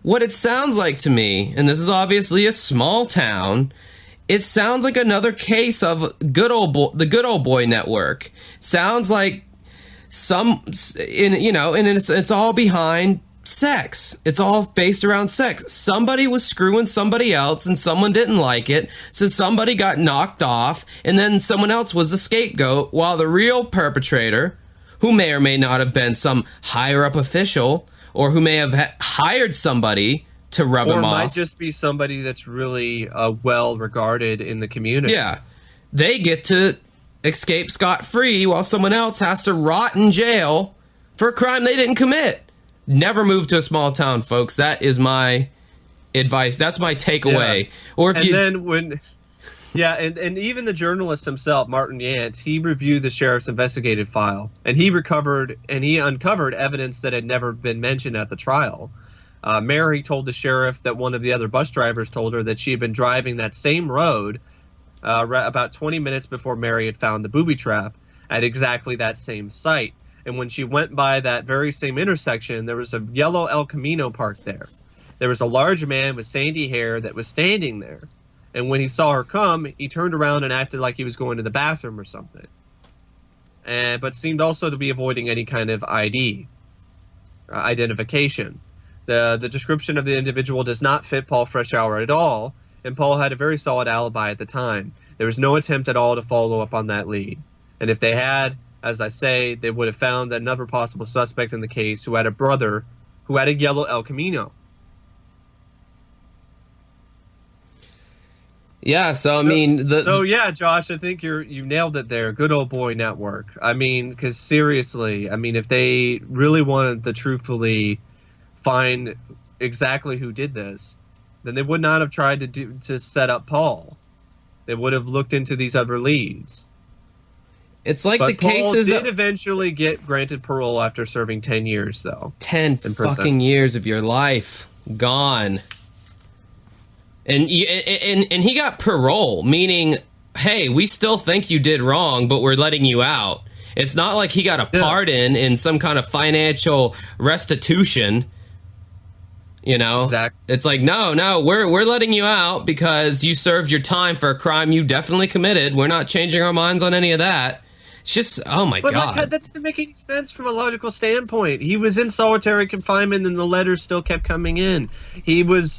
What it sounds like to me, and this is obviously a small town, it sounds like another case of the Good Old Boy Network. Sounds like and it's all behind sex. It's all based around sex. Somebody was screwing somebody else and someone didn't like it, so somebody got knocked off, and then someone else was the scapegoat, while the real perpetrator, who may or may not have been some higher up official, or who may have hired somebody to rub him off. Or might just be somebody that's really well regarded in the community. Yeah. They get to escape scot-free while someone else has to rot in jail for a crime they didn't commit. Never move to a small town, folks. That is my advice. That's my takeaway. Yeah. And even the journalist himself, Martin Yance, he reviewed the sheriff's investigative file, and he uncovered evidence that had never been mentioned at the trial. Mary told the sheriff that one of the other bus drivers told her that she had been driving that same road about 20 minutes before Mary had found the booby trap at exactly that same site. And when she went by that very same intersection, there was a yellow El Camino parked there. There was a large man with sandy hair that was standing there. And when he saw her come, he turned around and acted like he was going to the bathroom or something. But seemed also to be avoiding any kind of identification. The description of the individual does not fit Paul Freshour at all, and Paul had a very solid alibi at the time. There was no attempt at all to follow up on that lead. And if they had, as I say, they would have found another possible suspect in the case who had a brother who had a yellow El Camino. Yeah, so yeah, Josh, I think you nailed it there. Good Old Boy Network. I mean, because seriously, I mean, if they really wanted to truthfully find exactly who did this, then they would not have tried to set up Paul. They would have looked into these other leads. It's like the Paul cases did eventually get granted parole after serving 10 years, though. 10 fucking years of your life gone. And he got parole, meaning, hey, we still think you did wrong, but we're letting you out. It's not like he got a pardon in some kind of financial restitution. You know, Exactly. It's like, no, we're letting you out because you served your time for a crime you definitely committed. We're not changing our minds on any of that. It's just, oh my But God. that doesn't make any sense from a logical standpoint. He was in solitary confinement, and the letters still kept coming in. He was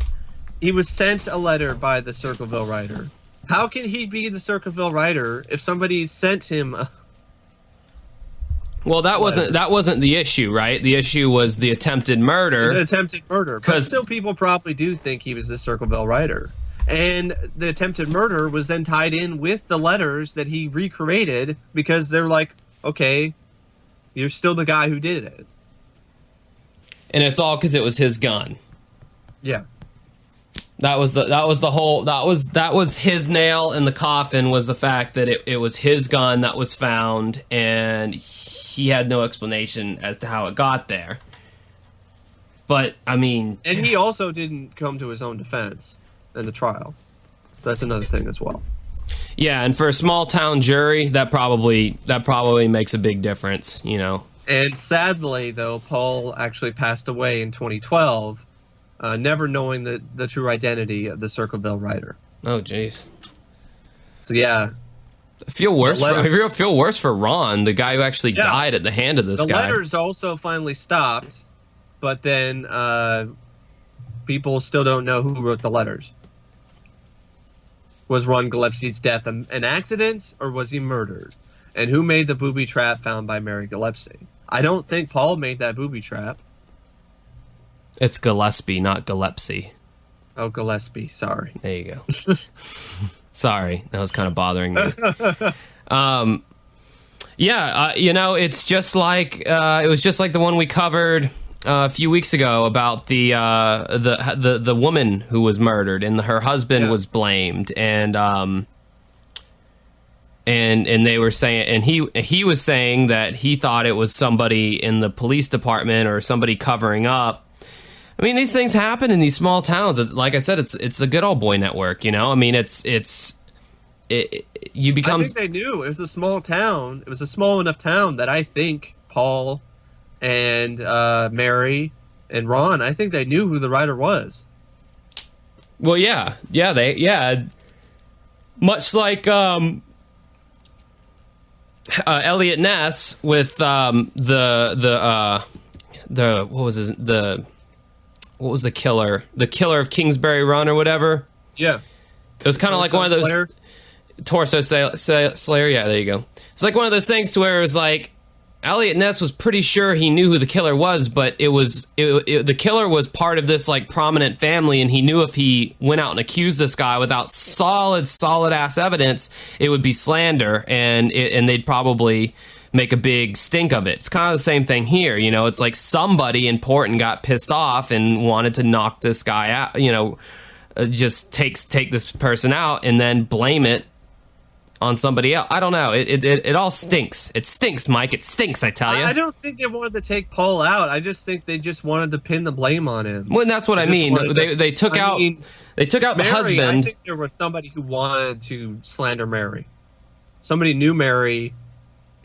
sent a letter by the Circleville writer. How can he be the Circleville writer if somebody sent him Well, that wasn't the issue, right? The issue was the attempted murder. the attempted murder? But still, people probably do think he was the Circleville writer. And the attempted murder was then tied in with the letters that he recreated because they're like, okay, you're still the guy who did it. And it's all because it was his gun. Yeah. That was his nail in the coffin, was the fact that it was his gun that was found, and he had no explanation as to how it got there. But I mean, and he also didn't come to his own defense in the trial, so that's another thing as well. Yeah, and for a small town jury, that probably makes a big difference, you know. And sadly, though, Paul actually passed away in 2012, never knowing the true identity of the Circleville writer. Oh, jeez. So yeah, I feel worse. I feel worse for Ron, the guy who actually died at the hand of this guy. The letters also finally stopped, but then people still don't know who wrote the letters. Was Ron Gillespie's death an accident, or was he murdered? And who made the booby trap found by Mary Gillespie? I don't think Paul made that booby trap. It's Gillespie, not Gillespie. Oh, Gillespie. Sorry. There you go. Sorry, that was kind of bothering me. You know, it's just like it was just like the one we covered a few weeks ago about the woman who was murdered and her husband was blamed, and they were saying, and he was saying that he thought it was somebody in the police department or somebody covering up. I mean, these things happen in these small towns. Like I said, it's a good old boy network, you know. I mean, you become. I think they knew it was a small town. It was a small enough town that I think Paul and Mary and Ron, I think they knew who the writer was. Well, much like Elliot Ness with what was the killer? The killer of Kingsbury Run or whatever. Yeah, it was kind of like one of those Slayer. Torso Slayer. Yeah, there you go. It's like one of those things to where it was like Elliot Ness was pretty sure he knew who the killer was, but the killer was part of this like prominent family, and he knew if he went out and accused this guy without solid ass evidence, it would be slander, and they'd probably make a big stink of it. It's kind of the same thing here, you know. It's like somebody important got pissed off and wanted to knock this guy out, you know, just take this person out and then blame it on somebody else. I don't know. It all stinks. It stinks, Mike. It stinks, I tell you. I don't think they wanted to take Paul out. I just think they just wanted to pin the blame on him. Well, that's what I mean. They took out Mary, the husband. I think there was somebody who wanted to slander Mary. Somebody knew Mary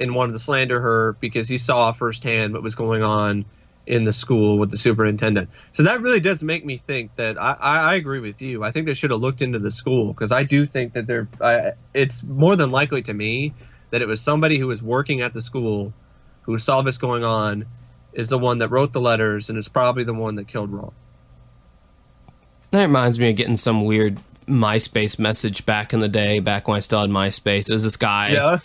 and wanted to slander her because he saw firsthand what was going on in the school with the superintendent. So that really does make me think that I agree with you. I think they should have looked into the school, because I do think that it's more than likely to me that it was somebody who was working at the school who saw this going on is the one that wrote the letters, and it's probably the one that killed Ron. That reminds me of getting some weird MySpace message back in the day, back when I still had MySpace. It was this guy. Yeah.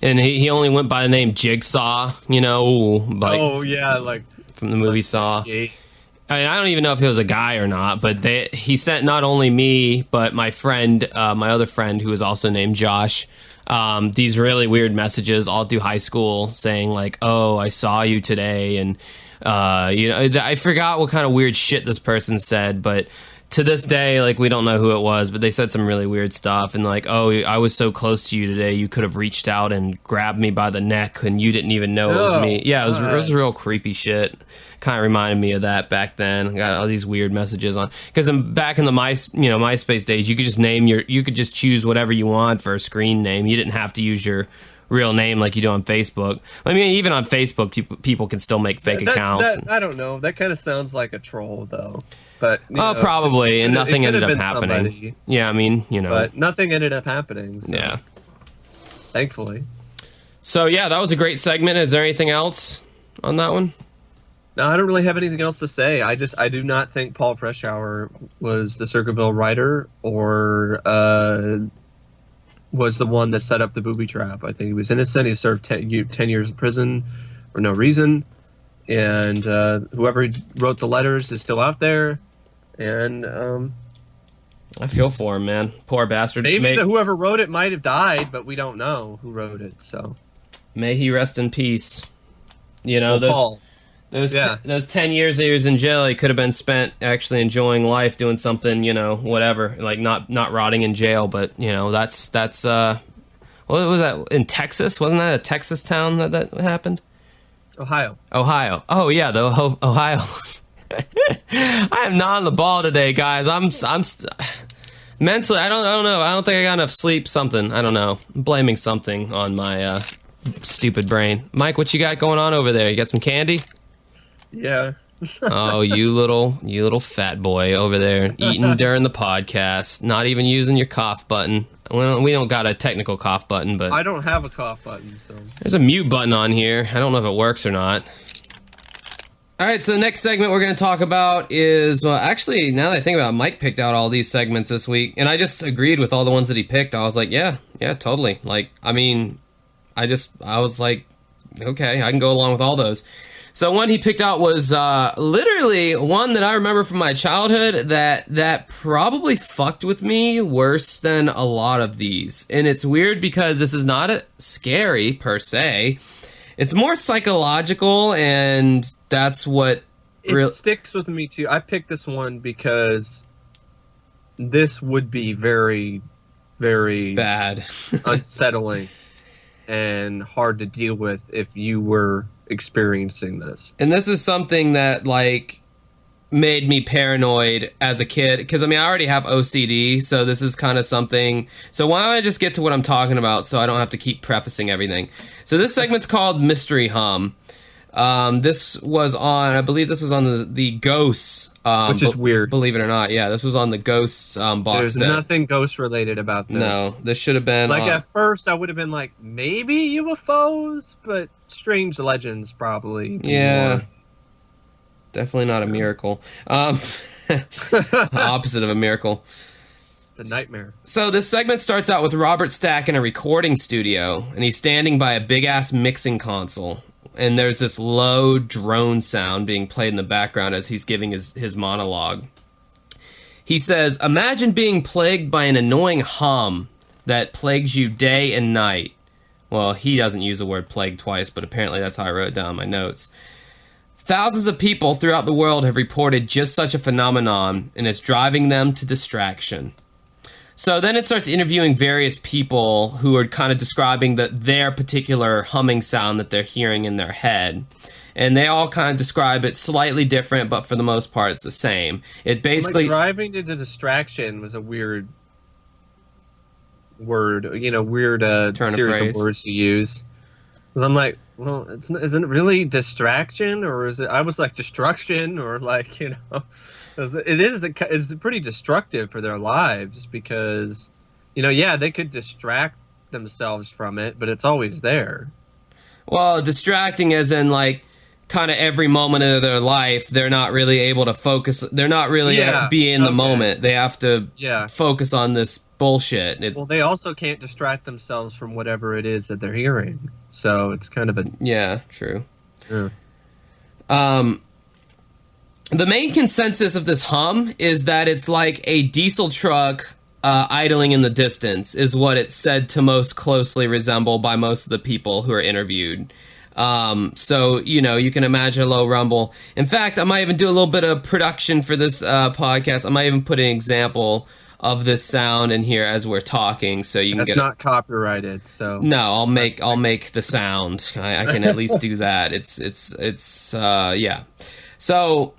And he only went by the name Jigsaw, you know. Like from the movie Saw. I mean, I don't even know if it was a guy or not, but he sent not only me, but my friend, my other friend, who was also named Josh, these really weird messages all through high school saying like, "Oh, I saw you today," and you know, I forgot what kind of weird shit this person said, but to this day, like, we don't know who it was, but they said some really weird stuff, and like, "Oh, I was so close to you today, you could have reached out and grabbed me by the neck, and you didn't even know it was me." Yeah, it was real creepy shit. Kind of reminded me of that back then. Got all these weird messages on, because back in the MySpace days, you could just choose whatever you want for a screen name. You didn't have to use your real name like you do on Facebook. I mean, even on Facebook, people can still make fake accounts. I don't know. That kind of sounds like a troll, though. But probably, and nothing ended up happening. Somebody, yeah, I mean, but nothing ended up happening. So, yeah, thankfully. So yeah, that was a great segment. Is there anything else on that one? No, I don't really have anything else to say. I do not think Paul Freshour was the Circleville writer or was the one that set up the booby trap. I think he was innocent. He served 10 years in prison for no reason. And whoever wrote the letters is still out there. And I feel for him, man. Poor bastard. Maybe whoever wrote it might have died, but we don't know who wrote it. So may he rest in peace. You know, Paul. Those 10 years that he was in jail, he could have been spent actually enjoying life, doing something, you know, whatever, like not rotting in jail. But you know, that's what was that in Texas? Wasn't that a Texas town that happened? Ohio. Oh yeah, the Ohio. I am not on the ball today, guys. I'm mentally. I don't know. I don't think I got enough sleep. Something. I don't know. I'm blaming something on my stupid brain. Mike, what you got going on over there? You got some candy? Yeah. Oh, you little fat boy over there eating during the podcast, not even using your cough button. We don't got a technical cough button, but I don't have a cough button, so there's a mute button on here. I don't know if it works or not. All right, so the next segment we're going to talk about is, well, actually, now that I think about it, Mike picked out all these segments this week, and I just agreed with all the ones that he picked. I was like, yeah, totally. Like, I mean, I was like, okay, I can go along with all those. So one he picked out was literally one that I remember from my childhood that probably fucked with me worse than a lot of these. And it's weird because this is not scary per se. It's more psychological, and that's what it sticks with me too. I picked this one because this would be very, very bad, unsettling, and hard to deal with if you were experiencing this. And this is something that like made me paranoid as a kid, because I mean I already have OCD, so this is kind of something. So why don't I just get to what I'm talking about so I don't have to keep prefacing everything. So this segment's called Mystery Hum. This was on, I believe this was on the Ghosts, which is weird, believe it or not. Yeah, this was on the Ghosts box There's set. nothing ghost related about this. No, this should have been like at first I would have been like maybe UFOs, but strange legends probably. Yeah, more. Definitely not a miracle. Opposite of a miracle. It's a nightmare. So this segment starts out with Robert Stack in a recording studio, and he's standing by a big-ass mixing console. And there's this low drone sound being played in the background as he's giving his monologue. He says, "Imagine being plagued by an annoying hum that plagues you day and night." Well, he doesn't use the word plague twice, but apparently that's how I wrote it down in my notes. "Thousands of people throughout the world have reported just such a phenomenon, and it's driving them to distraction." So then it starts interviewing various people who are kind of describing their particular humming sound that they're hearing in their head. And they all kind of describe it slightly different, but for the most part, it's the same. It basically... Like driving to distraction was a weird word, weird series of words to use. Because I'm like, well, isn't it really distraction? Or is it... I was like destruction, or like, it's pretty destructive for their lives because, they could distract themselves from it, but it's always there. Well, distracting as in like kind of every moment of their life, they're not really able to focus. They're not really be in the moment. They have to focus on this bullshit. Well, they also can't distract themselves from whatever it is that they're hearing. So it's kind of a... Yeah, true. Yeah. The main consensus of this hum is that it's like a diesel truck idling in the distance is what it's said to most closely resemble by most of the people who are interviewed. So, you can imagine a low rumble. In fact, I might even do a little bit of production for this podcast. I might even put an example of this sound in here as we're talking, so you can That's not copyrighted, so... No, I'll make the sound. I can at least do that. It's yeah. So...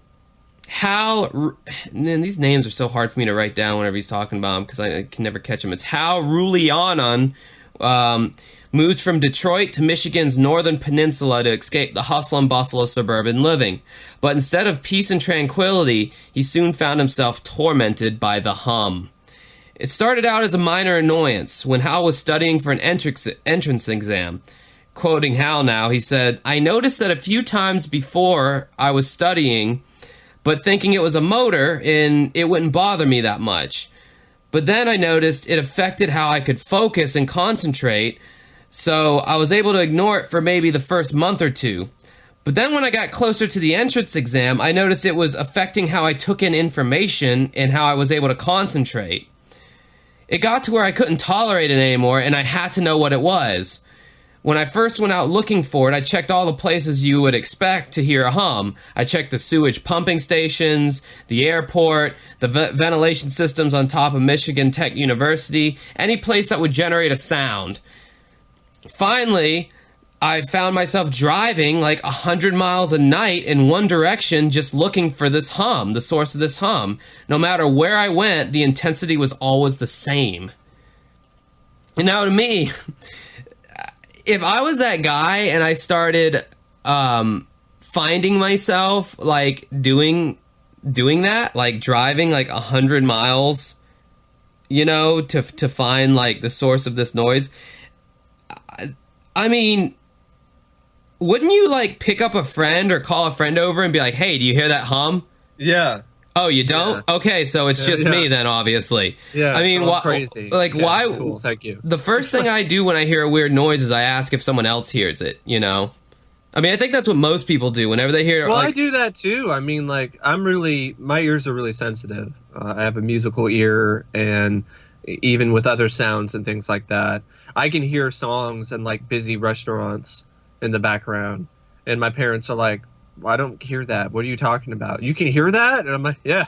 Hal, man, these names are so hard for me to write down whenever he's talking about them because I can never catch them. It's Hal Rulianon moved from Detroit to Michigan's northern peninsula to escape the hustle and bustle of suburban living. But instead of peace and tranquility, he soon found himself tormented by the hum. It started out as a minor annoyance when Hal was studying for an entrance exam. Quoting Hal now, he said, "I noticed that a few times before I was studying, but thinking it was a motor and it wouldn't bother me that much. But then I noticed it affected how I could focus and concentrate, so I was able to ignore it for maybe the first month or two. But then when I got closer to the entrance exam, I noticed it was affecting how I took in information and how I was able to concentrate. It got to where I couldn't tolerate it anymore, and I had to know what it was. When I first went out looking for it, I checked all the places you would expect to hear a hum. I checked the sewage pumping stations, the airport, the ventilation systems on top of Michigan Tech University, any place that would generate a sound. Finally, I found myself driving like 100 miles a night in one direction just looking for this hum, the source of this hum. No matter where I went, the intensity was always the same." And now to me, if I was that guy and I started finding myself like doing that, like driving like 100 miles, you know, to find like the source of this noise, I mean, wouldn't you like pick up a friend or call a friend over and be like, "Hey, do you hear that hum?" Yeah. Oh, you don't? Yeah. Okay, so it's just me then, obviously. Yeah. I mean, crazy. Like, yeah, why? Cool. Thank you. The first thing I do when I hear a weird noise is I ask if someone else hears it. You know, I mean, I think that's what most people do whenever they hear. Well, like, I do that too. I mean, like, my ears are really sensitive. I have a musical ear, and even with other sounds and things like that, I can hear songs and like busy restaurants in the background, and my parents are like, "I don't hear that. What are you talking about? You can hear that?" And I'm like, "Yeah."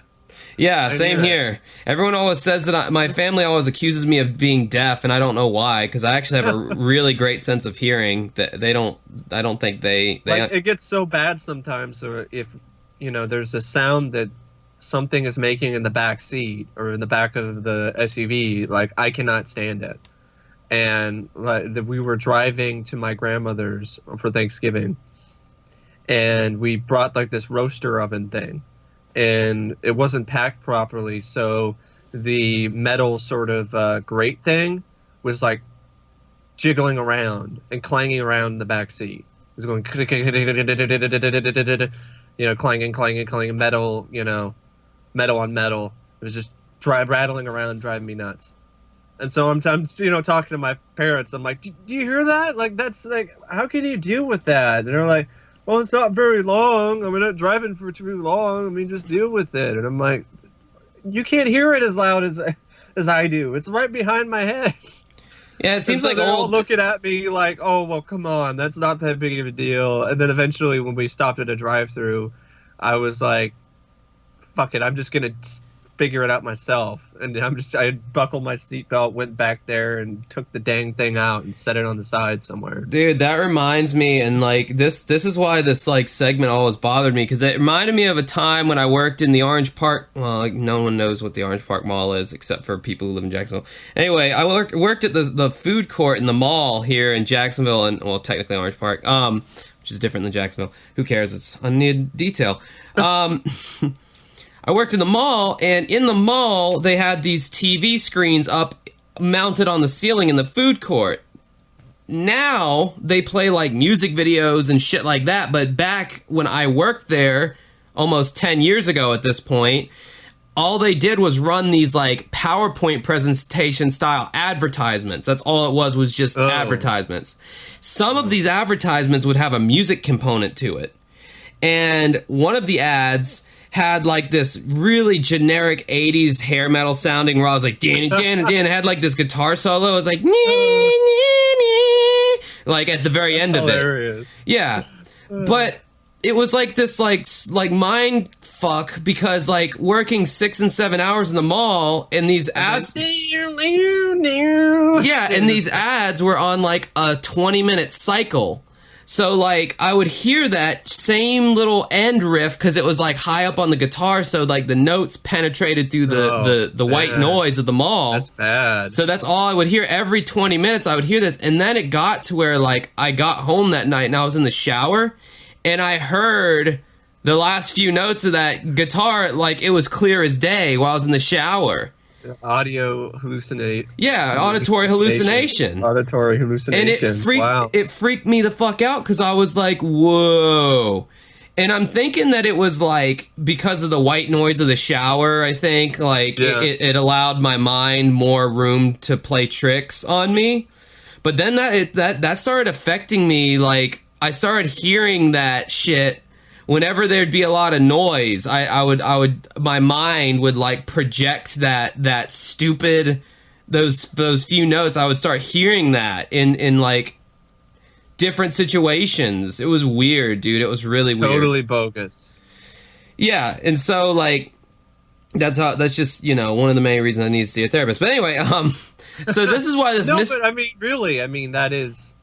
Yeah, same here. Everyone always says that my family always accuses me of being deaf, and I don't know why, because I actually have a really great sense of hearing. That they don't. I don't think they like, it gets so bad sometimes, or if there's a sound that something is making in the back seat or in the back of the SUV, like I cannot stand it. And we were driving to my grandmother's for Thanksgiving, and we brought like this roaster oven thing, and it wasn't packed properly, so the metal sort of grate thing was like jiggling around and clanging around in the back seat. It was going clanging metal, metal on metal. It was just rattling around, driving me nuts. And so I'm talking to my parents. I'm like, do you hear that? Like, that's like, how can you deal with that? And they're like, well, it's not very long. We're not driving for too long. I mean, just deal with it. And I'm like, you can't hear it as loud as I do. It's right behind my head. Yeah, it seems like they're all looking at me like, oh, well, come on. That's not that big of a deal. And then eventually when we stopped at a drive-thru, I was like, fuck it. I'm just going to figure it out myself. And I buckled my seatbelt, went back there and took the dang thing out and set it on the side somewhere. Dude, that reminds me, and like this is why this like segment always bothered me, because it reminded me of a time when I worked in the Orange Park. Well, like, no one knows what the Orange Park Mall is except for people who live in Jacksonville. Anyway, I worked at the food court in the mall here in Jacksonville, and well, technically Orange Park, which is different than Jacksonville. Who cares? It's unneeded detail. I worked in the mall, and in the mall, they had these TV screens up mounted on the ceiling in the food court. Now, they play, like, music videos and shit like that, but back when I worked there, almost 10 years ago at this point, all they did was run these, like, PowerPoint presentation-style advertisements. That's all it was just advertisements. Some of these advertisements would have a music component to it. And one of the ads had like this really generic 80s hair metal sounding where I was like, Dan, it had like this guitar solo. I was like, like at the very end of it. Yeah. But it was like this like mind fuck, because like working 6 and 7 hours in the mall, and these ads, yeah, and these ads were on like a 20-minute cycle. So like I would hear that same little end riff because it was like high up on the guitar, so like the notes penetrated through the white noise of the mall. That's bad. So that's all I would hear. Every 20 minutes I would hear this, and then it got to where like I got home that night and I was in the shower and I heard the last few notes of that guitar like it was clear as day while I was in the shower. Audio hallucinate. Yeah, auditory hallucination. Auditory hallucination. And it freaked me the fuck out because I was like, whoa. And I'm thinking that it was like because of the white noise of the shower, I think, like it allowed my mind more room to play tricks on me. But then that started affecting me. Like I started hearing that shit whenever there'd be a lot of noise. I would my mind would like project that stupid those few notes. I would start hearing that in like different situations. It was weird, dude. It was really weird. Totally bogus. Yeah, and so like that's just, you know, one of the main reasons I need to see a therapist. But anyway, so this is why this but I mean, really, I mean that is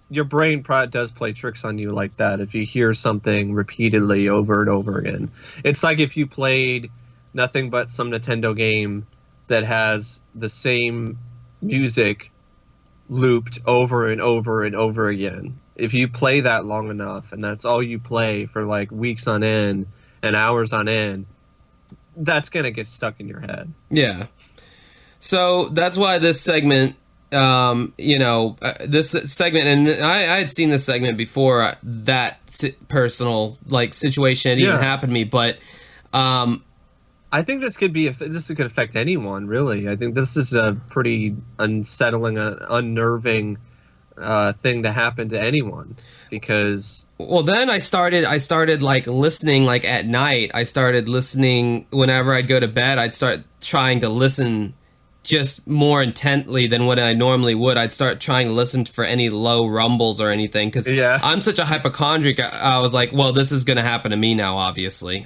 your brain probably does play tricks on you like that if you hear something repeatedly over and over again. It's like if you played nothing but some Nintendo game that has the same music looped over and over and over again. If you play that long enough and that's all you play for like weeks on end and hours on end, that's going to get stuck in your head. Yeah. So that's why this segment... this segment, and I had seen this segment before that personal like situation had even happened to me, but I think this could affect anyone, really. I think this is a pretty unsettling, unnerving thing to happen to anyone, because then I started like listening, like at night. I started listening whenever I'd go to bed. I'd start trying to listen just more intently than what I normally would. I'd start trying to listen for any low rumbles or anything, because I'm such a hypochondriac. I was like, well, this is going to happen to me now, obviously,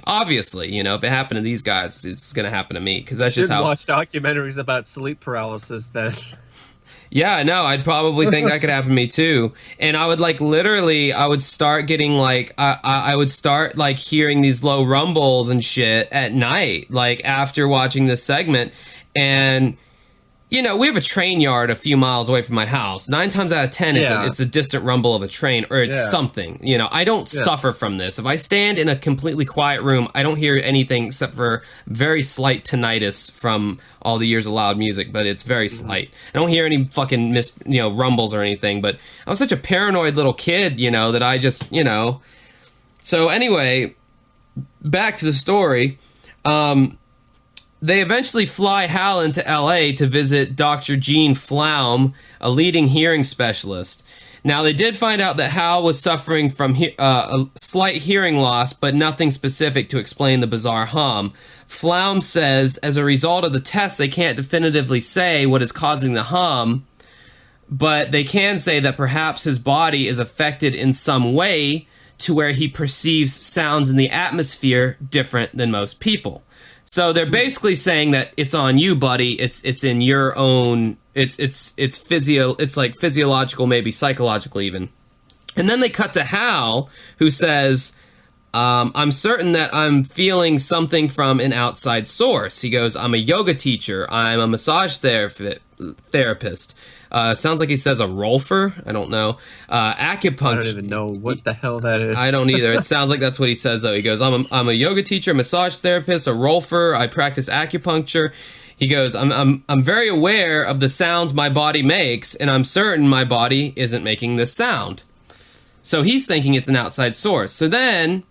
you know, if it happened to these guys, it's going to happen to me, because that's just how... watch documentaries about sleep paralysis then. Yeah, no, I'd probably think that could happen to me too. And I would like literally, I would start getting like, I would start like hearing these low rumbles and shit at night, like after watching this segment. And you know, we have a train yard a few miles away from my house. 9 times out of 10, it's a distant rumble of a train, or it's something. You know, I don't suffer from this. If I stand in a completely quiet room, I don't hear anything except for very slight tinnitus from all the years of loud music, but it's very slight. I don't hear any fucking rumbles or anything, but I was such a paranoid little kid, you know, that I just, you know. So anyway, back to the story. They eventually fly Hal into L.A. to visit Dr. Gene Flaum, a leading hearing specialist. Now, they did find out that Hal was suffering from a slight hearing loss, but nothing specific to explain the bizarre hum. Flaum says, as a result of the tests, they can't definitively say what is causing the hum, but they can say that perhaps his body is affected in some way to where he perceives sounds in the atmosphere different than most people. So they're basically saying that it's on you, buddy. It's in your own. It's like physiological, maybe psychological even. And then they cut to Hal, who says, "I'm certain that I'm feeling something from an outside source." He goes, "I'm a yoga teacher. I'm a massage therapist." Sounds like he says a rolfer. I don't know. Acupuncture. I don't even know what the hell that is. I don't either. It sounds like that's what he says, though. He goes, I'm a yoga teacher, massage therapist, a rolfer. I practice acupuncture. He goes, I'm very aware of the sounds my body makes, and I'm certain my body isn't making this sound. So he's thinking it's an outside source. So then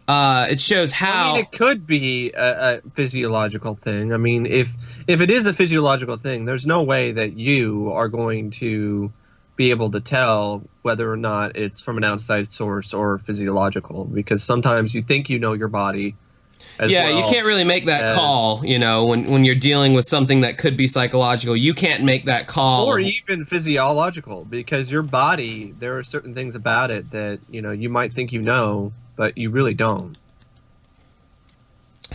it shows how... I mean, it could be a physiological thing. I mean, if it is a physiological thing, there's no way that you are going to be able to tell whether or not it's from an outside source or physiological, because sometimes you think you know your body as well. You can't really make that call, you know, when you're dealing with something that could be psychological. You can't make that call. Or even physiological, because your body, there are certain things about it that, you know, you might think you know, but you really don't.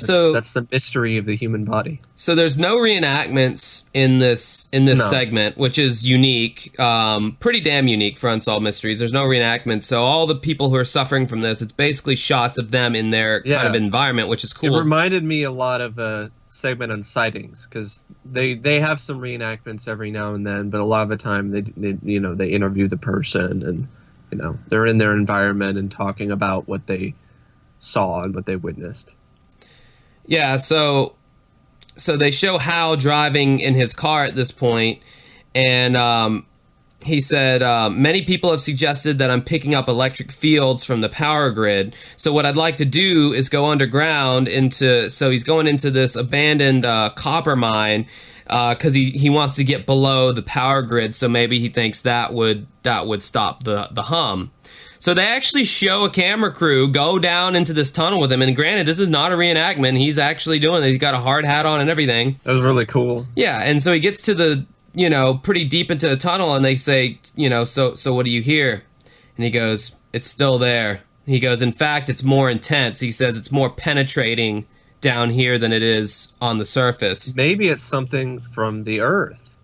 That's the mystery of the human body. So there's no reenactments in this segment, which is unique, pretty damn unique for Unsolved Mysteries. There's no reenactments, so all the people who are suffering from this, it's basically shots of them in their kind of environment, which is cool. It reminded me a lot of a segment on sightings, because they have some reenactments every now and then, but a lot of the time they interview the person, and they're in their environment and talking about what they saw and what they witnessed. Yeah, so they show Hal driving in his car at this point, and he said, many people have suggested that I'm picking up electric fields from the power grid. So what I'd like to do is go underground so he's going into this abandoned copper mine because he wants to get below the power grid. So maybe he thinks that would stop the hum. So they actually show a camera crew go down into this tunnel with him. And granted, this is not a reenactment. He's actually doing it. He's got a hard hat on and everything. That was really cool. Yeah, and so he gets to the, pretty deep into the tunnel, and they say, so what do you hear? And he goes, it's still there. He goes, in fact, it's more intense. He says it's more penetrating down here than it is on the surface. Maybe it's something from the Earth.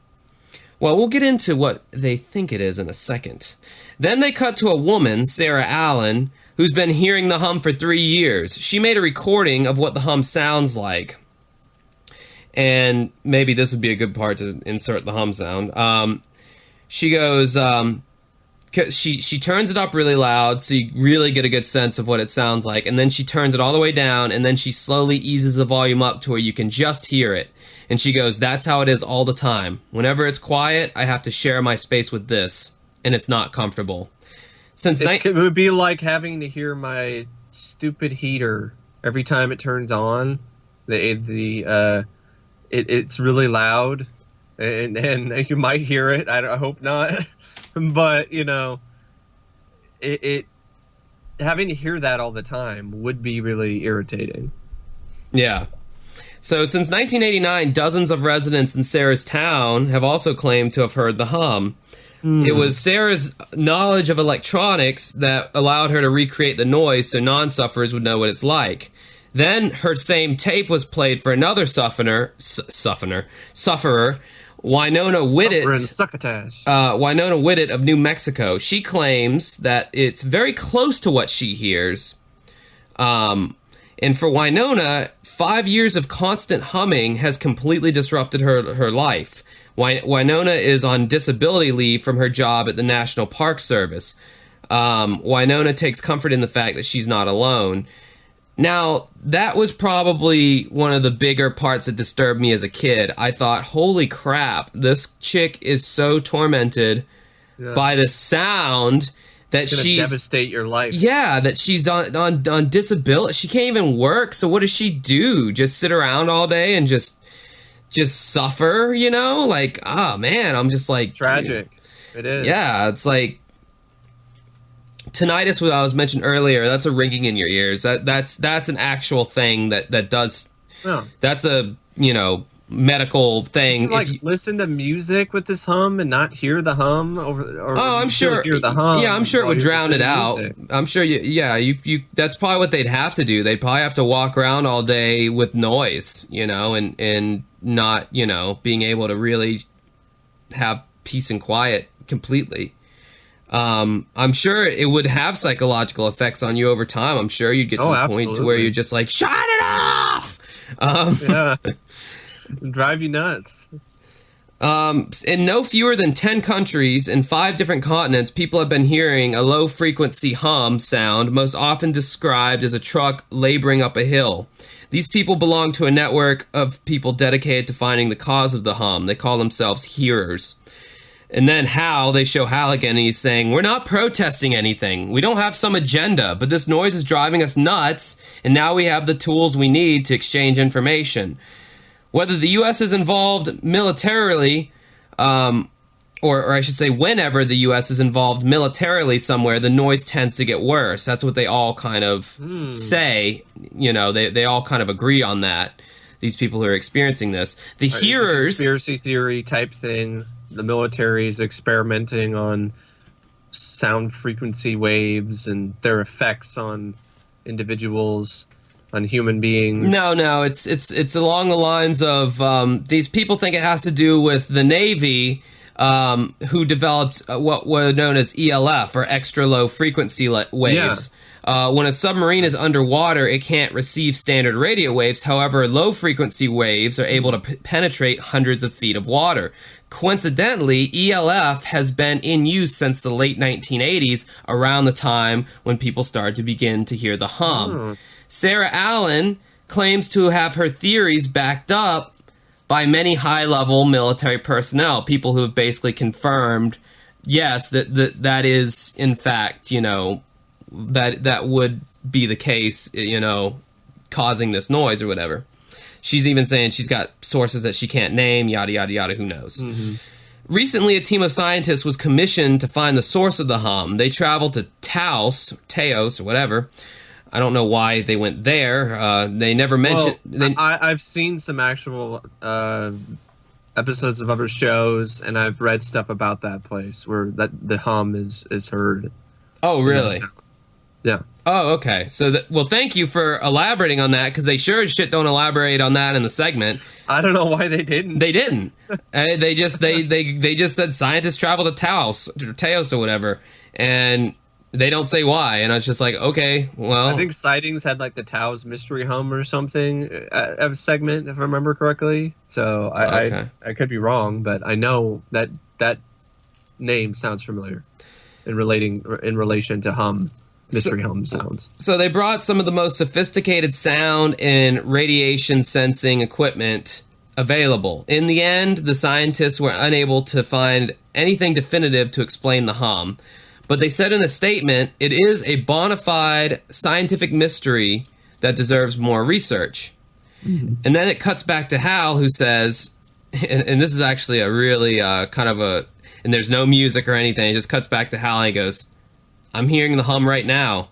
Well, we'll get into what they think it is in a second. Then they cut to a woman, Sarah Allen, who's been hearing the hum for 3 years. She made a recording of what the hum sounds like. And maybe this would be a good part to insert the hum sound. She goes, she turns it up really loud so you really get a good sense of what it sounds like. And then she turns it all the way down, and then she slowly eases the volume up to where you can just hear it. And she goes, that's how it is all the time. Whenever it's quiet, I have to share my space with this. And it's not comfortable. It would be like having to hear my stupid heater every time it turns on. It's really loud, and you might hear it. I hope not, but it having to hear that all the time would be really irritating. Yeah. So since 1989, dozens of residents in Sarah's town have also claimed to have heard the hum. It was Sarah's knowledge of electronics that allowed her to recreate the noise so non-sufferers would know what it's like. Then her same tape was played for another sufferer, Winona Whittet. Winona Whittet of New Mexico. She claims that it's very close to what she hears. And for Winona, 5 years of constant humming has completely disrupted her life. Winona is on disability leave from her job at the National Park Service. Winona takes comfort in the fact that she's not alone. Now, that was probably one of the bigger parts that disturbed me as a kid. I thought, holy crap, this chick is so tormented by the sound that she's devastate your life. Yeah, that she's on disability. She can't even work. So what does she do? Just sit around all day and just suffer, Like, oh man, I'm just like tragic. Dude. It is. Yeah, it's like tinnitus, what I was mentioned earlier, that's a ringing in your ears. That's an actual thing that does. Yeah. That's a medical thing. You listen to music with this hum and not hear the hum I'm sure. Hear the hum. Yeah, I'm sure it would drown it out. Music. I'm sure. You. That's probably what they'd have to do. They'd probably have to walk around all day with noise, and not, being able to really have peace and quiet completely. I'm sure it would have psychological effects on you over time. I'm sure you'd get to the point to where you're just like, shut it off! Yeah. Drive you nuts. In no fewer than 10 countries in 5 different continents, people have been hearing a low-frequency hum sound, most often described as a truck laboring up a hill. These people belong to a network of people dedicated to finding the cause of the hum. They call themselves hearers. And then they show Hal again, and he's saying, we're not protesting anything. We don't have some agenda, but this noise is driving us nuts, and now we have the tools we need to exchange information. Whether the U.S. is involved militarily, or I should say whenever the U.S. is involved militarily somewhere, the noise tends to get worse. That's what they all kind of say. They all kind of agree on that, these people who are experiencing this. The hearers... It's a conspiracy theory type thing. The military is experimenting on sound frequency waves and their effects on individuals. human beings. No, it's along the lines of these people think it has to do with the Navy, who developed what were known as ELF, or extra low frequency waves. When a submarine is underwater, it can't receive standard radio waves. However, low frequency waves are able to penetrate hundreds of feet of water. Coincidentally, ELF has been in use since the late 1980s, around the time when people started to begin to hear the hum. Sarah Allen claims to have her theories backed up by many high-level military personnel, people who have basically confirmed, yes, that is, in fact, that would be the case, causing this noise or whatever. She's even saying she's got sources that she can't name, yada, yada, yada, who knows. Recently, a team of scientists was commissioned to find the source of the hum. They traveled to Taos, or whatever. I don't know why they went there. They never mentioned... I've seen some actual episodes of other shows, and I've read stuff about that place where the hum is heard. Oh, really? Yeah. Oh, okay. So, well, thank you for elaborating on that, because they sure as shit don't elaborate on that in the segment. I don't know why they didn't. They didn't. They just said scientists travel to Taos or whatever, and they don't say why. And I was just like, okay, well. I think Sightings had like the Taos mystery hum or something of a segment, if I remember correctly. So I could be wrong, but I know that name sounds familiar in relation to hum. Mystery hum sounds. So they brought some of the most sophisticated sound and radiation sensing equipment available. In the end, the scientists were unable to find anything definitive to explain the hum. But they said in a statement, it is a bona fide scientific mystery that deserves more research. And then it cuts back to Hal, who says, and this is actually a really kind of and there's no music or anything, it just cuts back to Hal and he goes, I'm hearing the hum right now.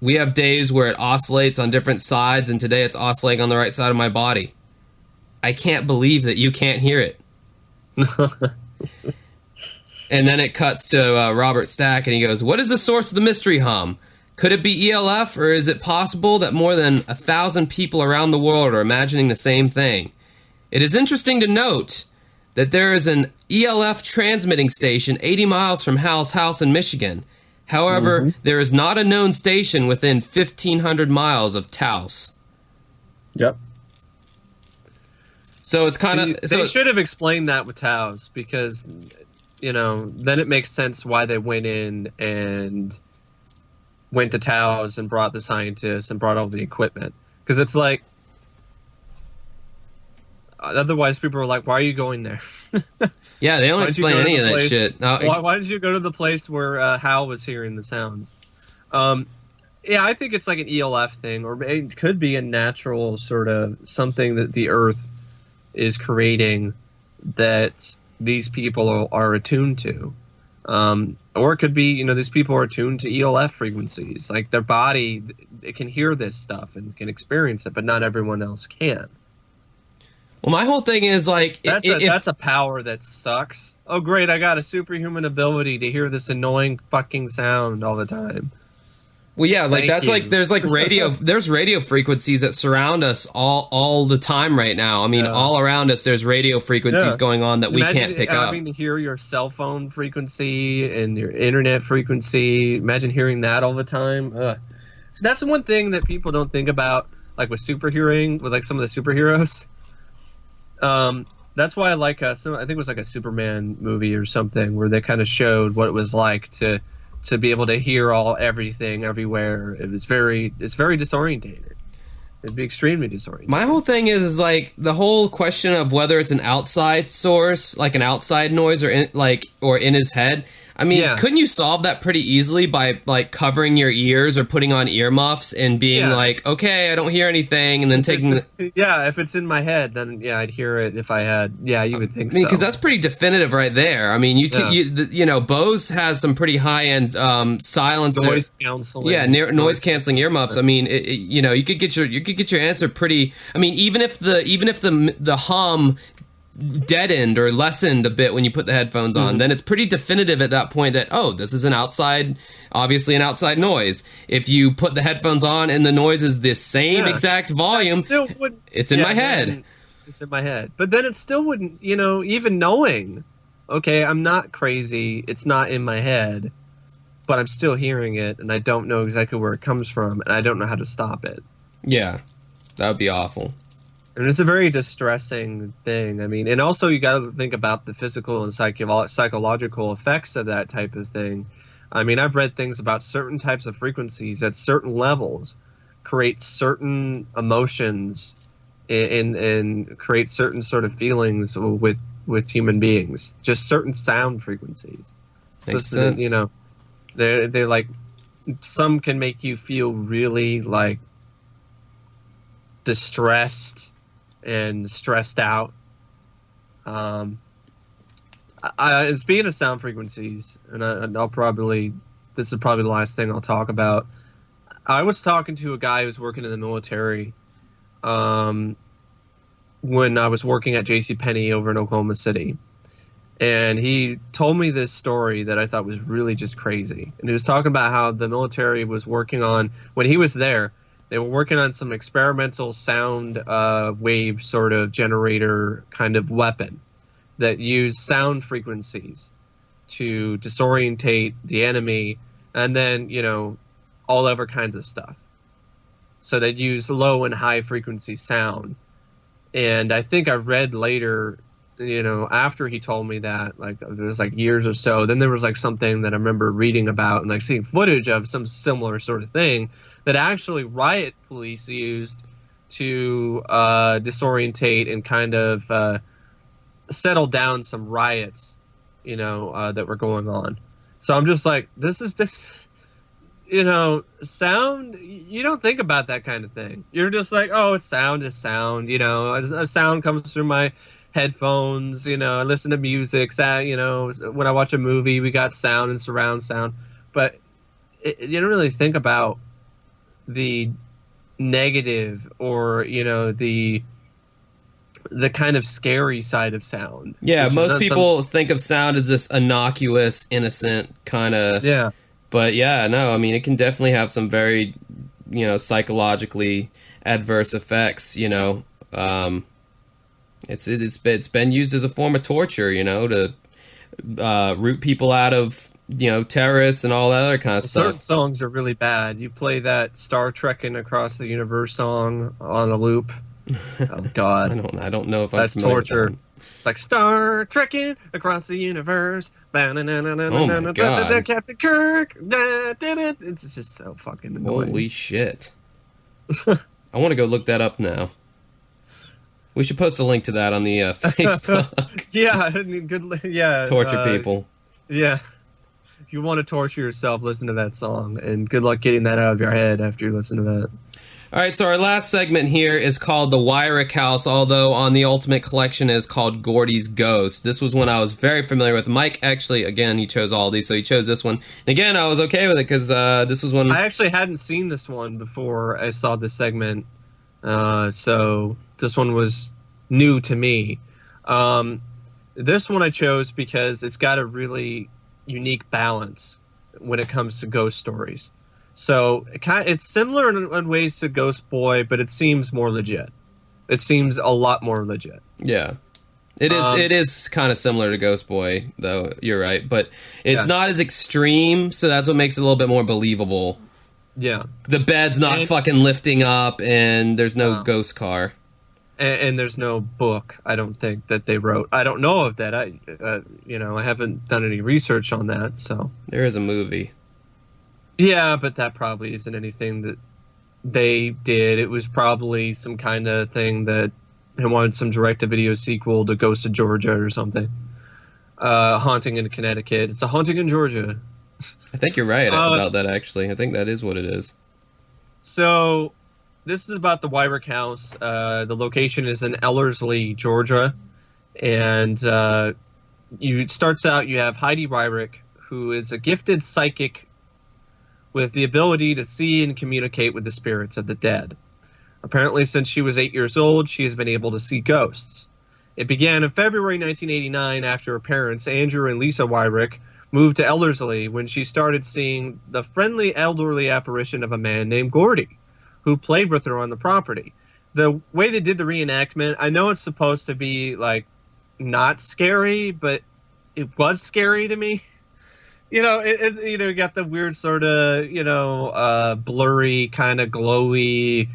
We have days where it oscillates on different sides, and today it's oscillating on the right side of my body. I can't believe that you can't hear it. And then it cuts to Robert Stack, and he goes, what is the source of the mystery hum? Could it be ELF, or is it possible that more than 1,000 people around the world are imagining the same thing? It is interesting to note that there is an ELF transmitting station 80 miles from Hal's house in Michigan. However, there is not a known station within 1,500 miles of Taos. Yep. So it's kind of... They should have explained that with Taos, because, then it makes sense why they went in and went to Taos and brought the scientists and brought all the equipment. Because it's like... Otherwise, people are like, why are you going there? Yeah, they don't explain any of that shit. No, why did you go to the place where Hal was hearing the sounds? Yeah, I think it's like an ELF thing, or it could be a natural sort of something that the Earth is creating that these people are attuned to. Or it could be, these people are attuned to ELF frequencies. Like their body, it can hear this stuff and can experience it, but not everyone else can. Well, my whole thing is like... That's a power that sucks. Oh, great, I got a superhuman ability to hear this annoying fucking sound all the time. Well, yeah, like there's like there's radio frequencies that surround us all the time right now. I mean, all around us there's radio frequencies going on that we can't pick up. Having to hear your cell phone frequency and your internet frequency. Imagine hearing that all the time. So that's the one thing that people don't think about, like with superhearing, with like some of the superheroes. That's why I like I think it was like a Superman movie or something where they kind of showed what it was like to be able to hear everything everywhere. It's very disorientated. It'd be extremely disorientated. My whole thing is like the whole question of whether it's an outside source, like an outside noise, or in his head. I mean, couldn't you solve that pretty easily by like covering your ears or putting on earmuffs and being like, okay, I don't hear anything, and then taking if it's in my head, then I'd hear it if I had. Yeah, you would think so. Because that's pretty definitive right there. I mean, Bose has some pretty high end silencer, noise canceling. Yeah, noise canceling earmuffs. I mean, you could get your answer pretty. I mean, even if the hum deadened or lessened a bit when you put the headphones on, then it's pretty definitive at that point that, oh, this is obviously an outside noise. If you put the headphones on and the noise is the same exact volume, it's in my head. It's in my head. But then it still wouldn't, even knowing, okay, I'm not crazy, it's not in my head, but I'm still hearing it, and I don't know exactly where it comes from, and I don't know how to stop it. Yeah, that would be awful. And it's a very distressing thing. I mean, and also you got to think about the physical and psychological effects of that type of thing. I mean, I've read things about certain types of frequencies at certain levels create certain emotions and create certain sort of feelings with human beings. Just certain sound frequencies. Makes sense. They're like, some can make you feel really like distressed and stressed out. Speaking of sound frequencies, and this is probably the last thing I'll talk about. I was talking to a guy who's working in the military when I was working at JCPenney over in Oklahoma City. And he told me this story that I thought was really just crazy. And he was talking about how the military was working on, when he was there, they were working on some experimental sound wave sort of generator kind of weapon that used sound frequencies to disorientate the enemy, and then, all other kinds of stuff. So they'd use low and high frequency sound. And I think I read later, after he told me that, like, it was like years or so, then there was like something that I remember reading about and like seeing footage of some similar sort of thing that actually riot police used to disorientate and kind of settle down some riots, that were going on. So I'm just like, this is just, sound, you don't think about that kind of thing. You're just like, oh, sound is sound, a sound comes through my headphones, I listen to music, when I watch a movie, we got sound and surround sound. But you don't really think about the negative or the kind of scary side of sound. Yeah, most people think of sound as this innocuous, innocent kind of. Yeah. But yeah, no, I mean, it can definitely have some very, psychologically adverse effects. It's been used as a form of torture, to root people out of terrorists and all that other kind of stuff. Certain songs are really bad. You play that Star Trekking Across the Universe song on a loop. Oh God, I don't know if that's torture. It's like Star Trekking Across the Universe. Oh my God, Captain Kirk. It's just so fucking annoying. Holy shit! I want to go look that up now. We should post a link to that on the Facebook. Yeah, good. Yeah, torture people. Yeah. If you want to torture yourself, listen to that song, and good luck getting that out of your head after you listen to that. All right, so our last segment here is called The Wyrick House, although on the Ultimate Collection is called Gordy's Ghost. This was one I was very familiar with. Mike, actually, again, he chose all these, so he chose this one. And again, I was okay with it because this was one... I actually hadn't seen this one before I saw this segment, so this one was new to me. This one I chose because it's got a really unique balance when it comes to ghost stories. So it's similar in ways to Ghost Boy, but it seems more legit. It seems a lot more legit. Yeah. It is kind of similar to Ghost Boy, though. You're right. But it's not as extreme, so that's what makes it a little bit more believable. Yeah. The bed's not fucking lifting up, and there's no ghost car. And there's no book, I don't think, that they wrote. I don't know of that. I haven't done any research on that, so. There is a movie. Yeah, but that probably isn't anything that they did. It was probably some kind of thing that they wanted some direct-to-video sequel to Ghost of Georgia or something. Haunting in Connecticut. It's a Haunting in Georgia. I think you're right about that, actually. I think that is what it is. So, this is about the Wyrick House. The location is in Ellerslie, Georgia. And it starts out, you have Heidi Wyrick, who is a gifted psychic with the ability to see and communicate with the spirits of the dead. Apparently, since she was 8 years old, she has been able to see ghosts. It began in February 1989 after her parents, Andrew and Lisa Wyrick, moved to Ellerslie when she started seeing the friendly elderly apparition of a man named Gordy, who played with her on the property. The way they did the reenactment, I know it's supposed to be like not scary, but it was scary to me. You know, you got the weird sort of, blurry, kind of glowy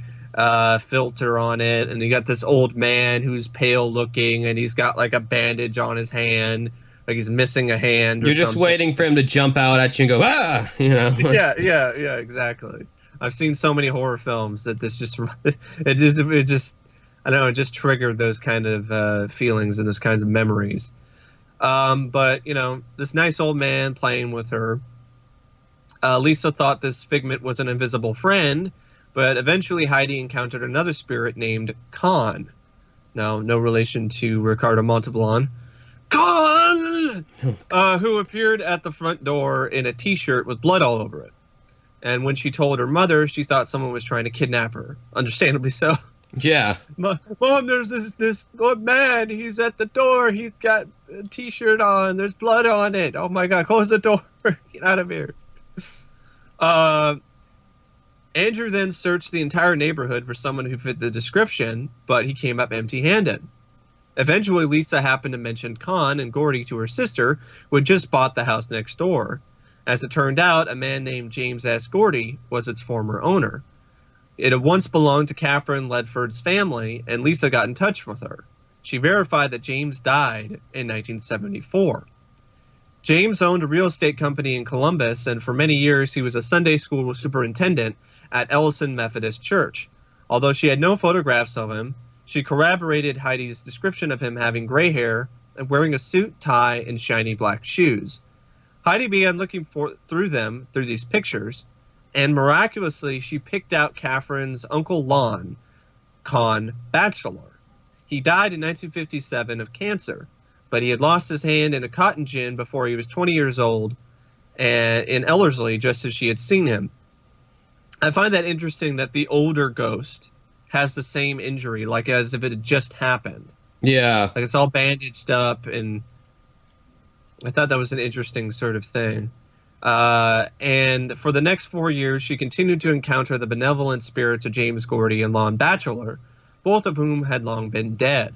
filter on it, and you got this old man who's pale looking, and he's got like a bandage on his hand, like he's missing a hand. You're just waiting for him to jump out at you and go, ah, Yeah, exactly. I've seen so many horror films that this just it just I don't know, it just triggered those kind of feelings and those kinds of memories. But this nice old man playing with her. Lisa thought this figment was an invisible friend, but eventually Heidi encountered another spirit named Con. Now, no relation to Ricardo Montalban. Con! Who appeared at the front door in a t-shirt with blood all over it. And when she told her mother, she thought someone was trying to kidnap her. Understandably so. Yeah. Mom, there's this old man. He's at the door. He's got a t-shirt on. There's blood on it. Oh my God, close the door. Get out of here. Andrew then searched the entire neighborhood for someone who fit the description, but he came up empty-handed. Eventually, Lisa happened to mention Con and Gordy to her sister, who had just bought the house next door. As it turned out, a man named James S. Gordy was its former owner. It had once belonged to Catherine Ledford's family, and Lisa got in touch with her. She verified that James died in 1974. James owned a real estate company in Columbus, and for many years he was a Sunday school superintendent at Ellison Methodist Church. Although she had no photographs of him, she corroborated Heidi's description of him having gray hair and wearing a suit, tie, and shiny black shoes. Heidi began looking through these pictures, and miraculously she picked out Catherine's Uncle Lon, Con Bachelor. He died in 1957 of cancer, but he had lost his hand in a cotton gin before he was 20 years old and in Ellerslie, just as she had seen him. I find that interesting that the older ghost has the same injury, like as if it had just happened. Yeah. Like it's all bandaged up, and I thought that was an interesting sort of thing. And for the next 4 years, she continued to encounter the benevolent spirits of James Gordy and Lon Bachelor, both of whom had long been dead.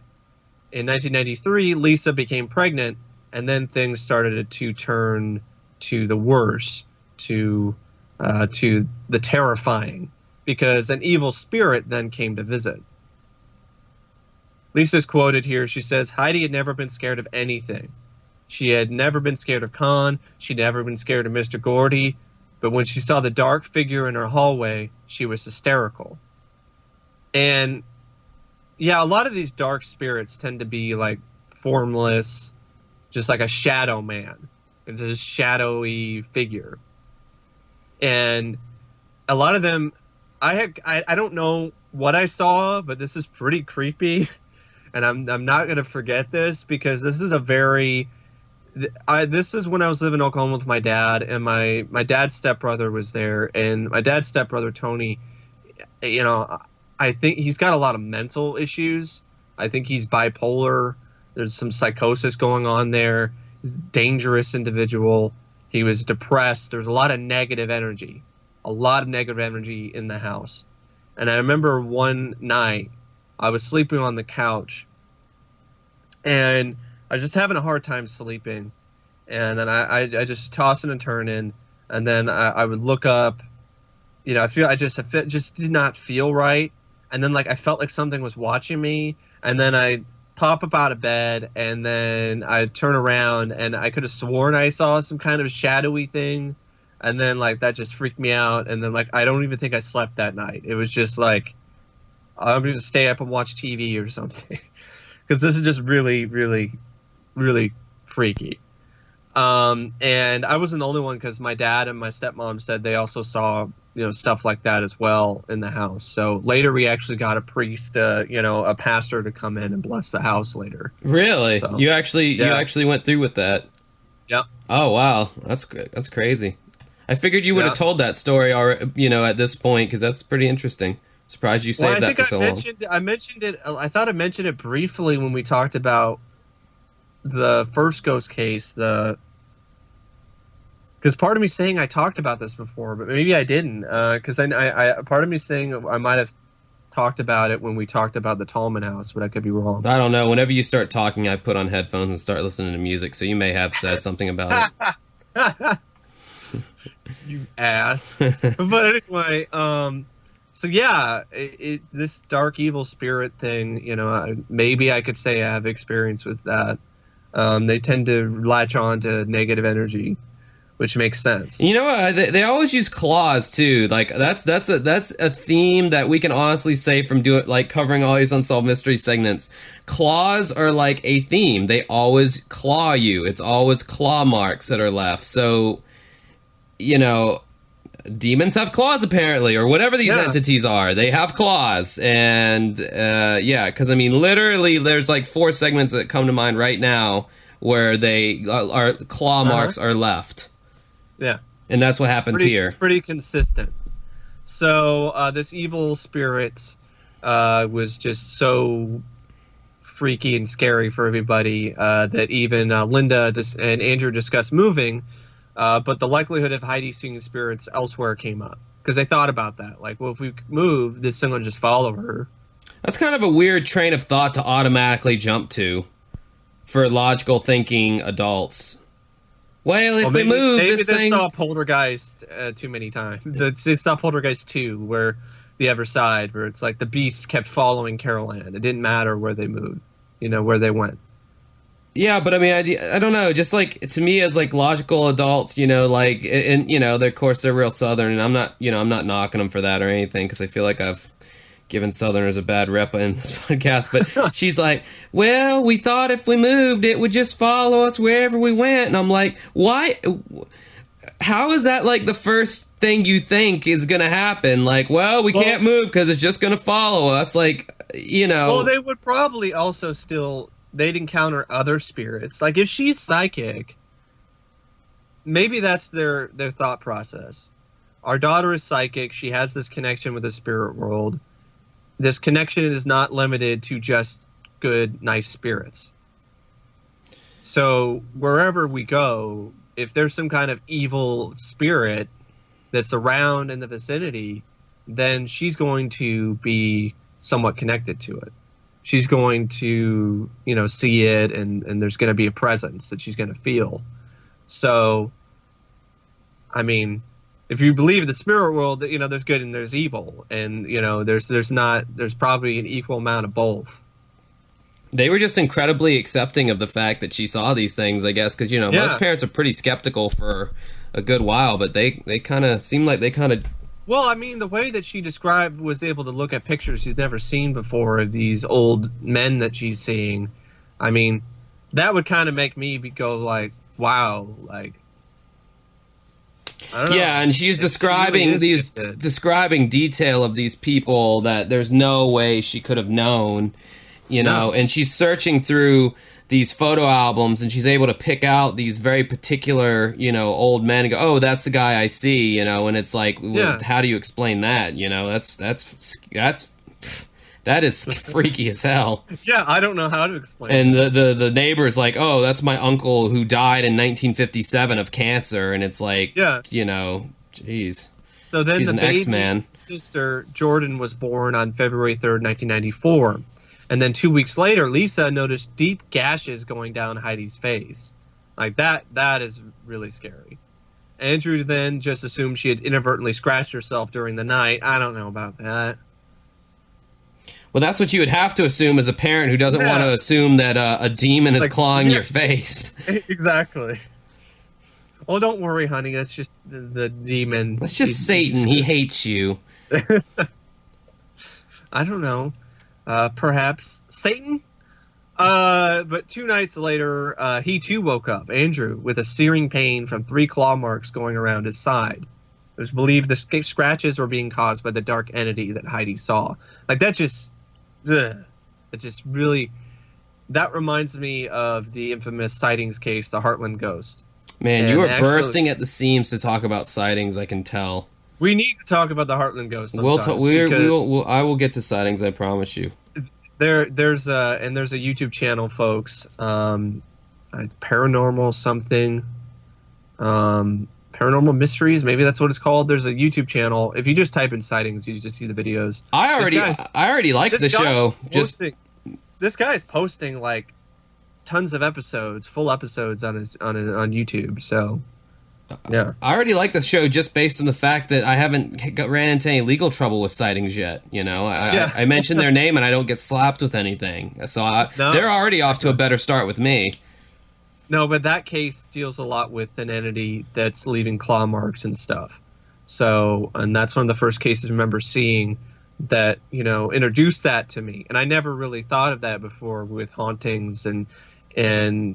In 1993, Lisa became pregnant, and then things started to turn to the worse, to the terrifying, because an evil spirit then came to visit. Lisa's quoted here. She says, Heidi had never been scared of anything. She had never been scared of Con. She'd never been scared of Mr. Gordy. But when she saw the dark figure in her hallway, she was hysterical. And yeah, a lot of these dark spirits tend to be like formless, just like a shadow man. It's a shadowy figure. And a lot of them, I don't know what I saw, but this is pretty creepy. And I'm not going to forget this, because this is a very... this is when I was living in Oklahoma with my dad, and my dad's stepbrother was there, and my dad's stepbrother, Tony, I think he's got a lot of mental issues. I think he's bipolar. There's some psychosis going on there. He's a dangerous individual. He was depressed. There's a lot of negative energy in the house. And I remember one night I was sleeping on the couch, and I was just having a hard time sleeping, and then I just tossing and turning, and then I would look up. I just did not feel right, and then like I felt like something was watching me, and then I pop up out of bed, and then I turn around, and I could have sworn I saw some kind of shadowy thing, and then like that just freaked me out, and then like I don't even think I slept that night. It was just like I'm going to stay up and watch TV or something, because this is just really, really, really freaky. And I wasn't the only one, because my dad and my stepmom said they also saw stuff like that as well in the house. So later we actually got a priest, a pastor, to come in and bless the house later. Really? So, you actually went through with that? Yep. Oh wow, that's crazy. I figured you would have told that story, or at this point, because that's pretty interesting. Surprised you saved that for so long. I mentioned it. I thought I mentioned it briefly when we talked about the first ghost case. Because part of me saying I talked about this before, but maybe I didn't. Because I part of me saying I might have talked about it when we talked about the Tallman house, but I could be wrong. I don't know. Whenever you start talking, I put on headphones and start listening to music. So you may have said something about it. You ass. But anyway, so yeah, this dark evil spirit thing, maybe I could say I have experience with that. They tend to latch on to negative energy, which makes sense. You know what? They always use claws too. Like that's a theme that we can honestly say from covering all these unsolved mystery segments. Claws are like a theme. They always claw you. It's always claw marks that are left. So, demons have claws apparently, or whatever these entities are. They have claws, and because literally, there's like 4 segments that come to mind right now where they are claw marks are left. Yeah, and that's what happens here. It's pretty consistent. So this evil spirit was just so freaky and scary for everybody that even Linda and Andrew discussed moving. But the likelihood of Heidi seeing spirits elsewhere came up because they thought about that. Like, well, if we move, this thing will just follow her. That's kind of a weird train of thought to automatically jump to for logical thinking adults. Well, if we move, this thing... Maybe they saw Poltergeist too many times. They saw Poltergeist 2, where the other side, where it's like the beast kept following Carol Ann. It didn't matter where they moved, where they went. Yeah, but I don't know. Just like to me, as like logical adults, and of course they're real Southern, and I'm not knocking them for that or anything because I feel like I've given Southerners a bad rep in this podcast. But she's like, well, we thought if we moved, it would just follow us wherever we went, and I'm like, why? How is that like the first thing you think is gonna happen? Like, well, we can't move because it's just gonna follow us. Like, Well, they would probably also still. They'd encounter other spirits. Like, if she's psychic, maybe that's their thought process. Our daughter is psychic. She has this connection with the spirit world. This connection is not limited to just good, nice spirits. So wherever we go, if there's some kind of evil spirit that's around in the vicinity, then she's going to be somewhat connected to it. She's going to, see it, and there's going to be a presence that she's going to feel. So, if you believe the spirit world, there's good and there's evil, and there's probably an equal amount of both. They were just incredibly accepting of the fact that she saw these things, I guess, because most parents are pretty skeptical for a good while, but they kind of seem like they kind of. Well, the way that she described was able to look at pictures she's never seen before of these old men that she's seeing. That would kind of make me go like, wow, like. I don't know. Yeah, and she's describing describing detail of these people that there's no way she could have known, and she's searching through these photo albums and she's able to pick out these very particular, old men and go, oh, that's the guy I see, and it's like, well, how do you explain that? That is freaky as hell. Yeah, I don't know how to explain it. And the neighbor's like, oh, that's my uncle who died in 1957 of cancer. And it's like, geez. So then she's the an baby X-Man. Sister, Jordan, was born on February 3rd, 1994. And then 2 weeks later, Lisa noticed deep gashes going down Heidi's face. Like, that is really scary. Andrew then just assumed she had inadvertently scratched herself during the night. I don't know about that. Well, that's what you would have to assume as a parent who doesn't want to assume that a demon is clawing your face. Exactly. Well, don't worry, honey. That's just the demon. That's just Satan. He hates you. I don't know. Perhaps Satan? But 2 nights later, he too woke up, Andrew, with a searing pain from 3 claw marks going around his side. It was believed the scratches were being caused by the dark entity that Heidi saw. Like, that just... It just really... That reminds me of the infamous sightings case, the Heartland Ghost. Man, you are bursting at the seams to talk about sightings, I can tell. We need to talk about the Heartland Ghost sometime. I will get to sightings, I promise you. There's a YouTube channel, folks. Paranormal something. Paranormal Mysteries, maybe that's what it's called. There's a YouTube channel. If you just type in sightings, you just see the videos. I already like the show. This guy is posting like tons of episodes, full episodes on YouTube. So yeah, I already like the show just based on the fact that I haven't ran into any legal trouble with sightings yet. You know, I mentioned their name and I don't get slapped with anything. So they're already off to a better start with me. No, but that case deals a lot with an entity that's leaving claw marks and stuff. So, and that's one of the first cases I remember seeing that, you know, introduced that to me. And I never really thought of that before with hauntings and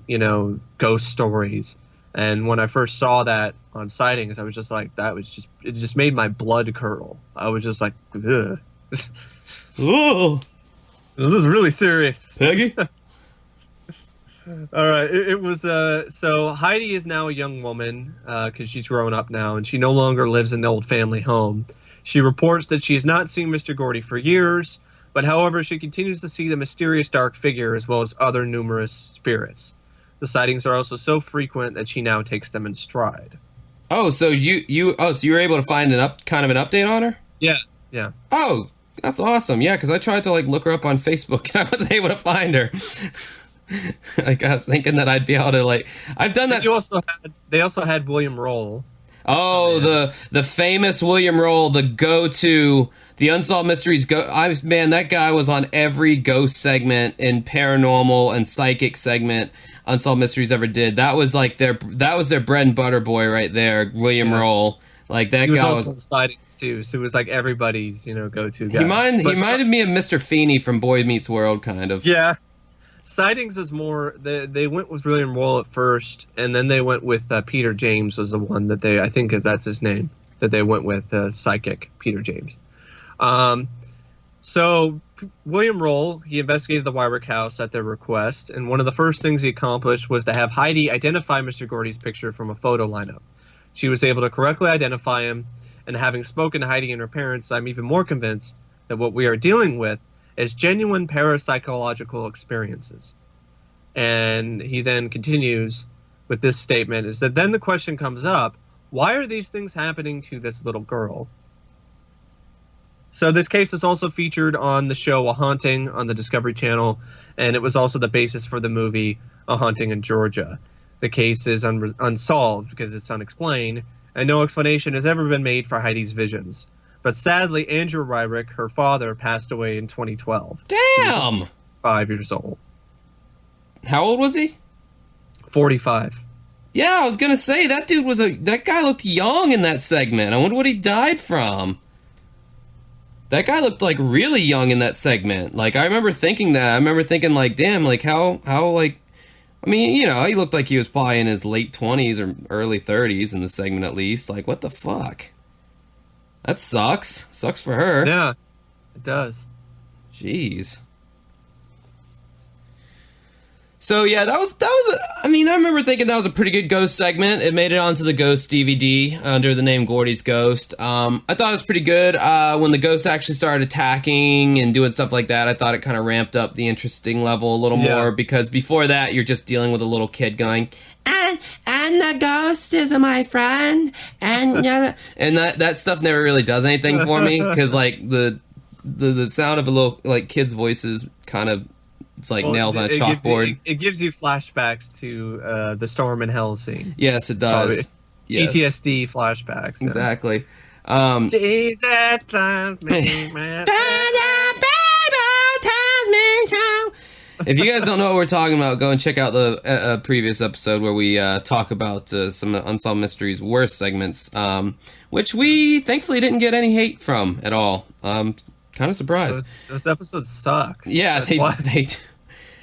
you know, ghost stories. And when I first saw that on sightings, I was just like, it just made my blood curdle. I was just like, ugh. Ooh. This is really serious. Peggy? All right, it was so Heidi is now a young woman because she's grown up now, and she no longer lives in the old family home. She reports that she has not seen Mr. Gordy for years, but however, she continues to see the mysterious dark figure as well as other numerous spirits. The sightings are also so frequent that she now takes them in stride. Oh, so you were able to find kind of an update on her? Yeah. Oh, that's awesome. Yeah, because I tried to like look her up on Facebook and I wasn't able to find her. Like I was thinking that I'd be able to like I've done that. They also had William Roll. Oh, the famous William Roll, the go-to, the Unsolved Mysteries man, that guy was on every ghost segment and paranormal and psychic segment Unsolved Mysteries ever did. That was like their bread and butter boy right there, William Roll. Like that guy was also sightings too, so it was like everybody's, you know, go-to guy. He reminded me of Mr. Feeney from Boy Meets World, kind of. Yeah. Sightings is more, they went with William Roll at first, and then they went with Peter James was the one that I think that's his name, that they went with, psychic Peter James. So William Roll, he investigated the Wyrick house at their request, and one of the first things he accomplished was to have Heidi identify Mr. Gordy's picture from a photo lineup. She was able to correctly identify him, and having spoken to Heidi and her parents, I'm even more convinced that what we are dealing with as genuine parapsychological experiences. And he then continues with this statement, is that then the question comes up, why are these things happening to this little girl? So this case is also featured on the show A Haunting on the Discovery Channel, and it was also the basis for the movie A Haunting in Georgia. The case is unsolved because it's unexplained, and no explanation has ever been made for Heidi's visions. But sadly, Andrew Wyrick, her father, passed away in 2012. Damn! 5 years old. How old was he? 45. Yeah, I was gonna say, that guy looked young in that segment. I wonder what he died from. That guy looked like really young in that segment. Like, I remember thinking that. I remember thinking like, damn, like how like, I mean, you know, he looked like he was probably in his late 20s or early 30s in the segment at least. Like, what the fuck? That sucks. Sucks for her. Yeah, it does. Jeez. So yeah, that was I remember thinking that was a pretty good ghost segment. It made it onto the Ghost DVD under the name Gordy's Ghost. I thought it was pretty good. When the ghosts actually started attacking and doing stuff like that, I thought it kind of ramped up the interesting level a little more, because before that you're just dealing with a little kid going, and the ghost is my friend, and and that stuff never really does anything for me, because like the sound of a little like kid's voices kind of, it's like nails on a chalkboard. It gives you flashbacks to the Storm in Hell scene. Yes, it does. Yes. PTSD flashbacks. So. Exactly. Jesus loves me, my If you guys don't know what we're talking about, go and check out the previous episode where we talk about some Unsolved Mysteries worst segments, which we thankfully didn't get any hate from at all. Kind of surprised. Those episodes suck. Yeah, they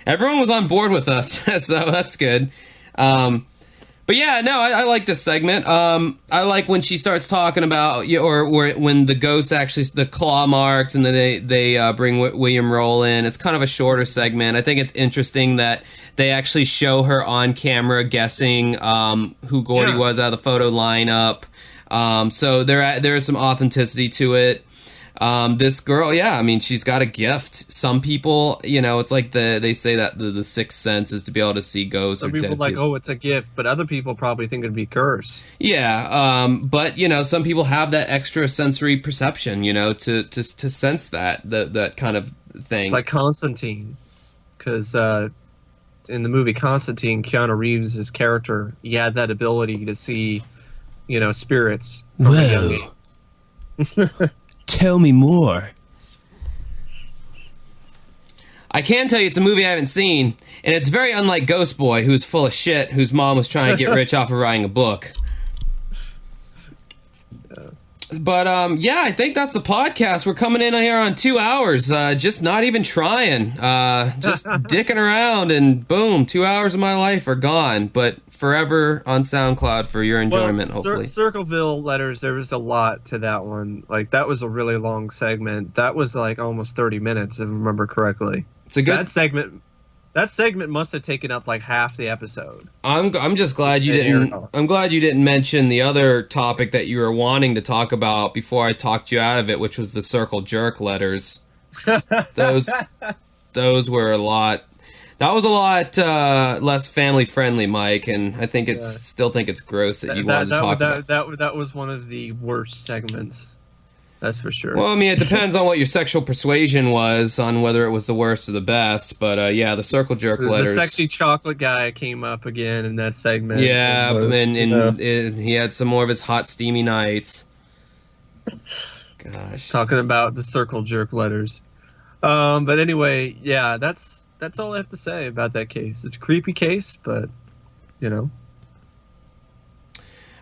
everyone was on board with us, so that's good. But yeah, no, I like this segment. I like when she starts talking about, or when the ghosts actually, the claw marks, and then they bring William Roll in. It's kind of a shorter segment. I think it's interesting that they actually show her on camera guessing who Gordy was out of the photo lineup. So there is some authenticity to it. This girl, yeah, I mean, she's got a gift. Some people, it's like they say that the sixth sense is to be able to see ghosts. Some or people dead like, people. oh, it's a gift, but other people probably think it'd be curse. Yeah, but some people have that extra sensory perception, to sense that kind of thing. It's like Constantine, because in the movie Constantine, Keanu Reeves' character, he had that ability to see, spirits. From a young age. Tell me more. I can tell you it's a movie I haven't seen, and it's very unlike Ghost Boy, who's full of shit, whose mom was trying to get rich off of writing a book. But, I think that's the podcast. We're coming in here on 2 hours, just not even trying, just dicking around, and boom, 2 hours of my life are gone, but forever on SoundCloud for your enjoyment, hopefully. Circleville letters, there was a lot to that one. Like, that was a really long segment. That was, like, almost 30 minutes, if I remember correctly. It's a good... That segment must have taken up like half the episode. I'm just glad you didn't. I'm glad you didn't mention the other topic that you were wanting to talk about before I talked you out of it, which was the circle jerk letters. Those were a lot. That was a lot less family friendly, Mike, and I think still think it's gross that you wanted to talk about. That was one of the worst segments. That's for sure. Well, I mean, it depends on what your sexual persuasion was on whether it was the worst or the best. But the circle jerk letters. The sexy chocolate guy came up again in that segment. Yeah, and he had some more of his hot, steamy nights. Gosh. Talking about the circle jerk letters. But anyway, yeah, that's all I have to say about that case. It's a creepy case, but,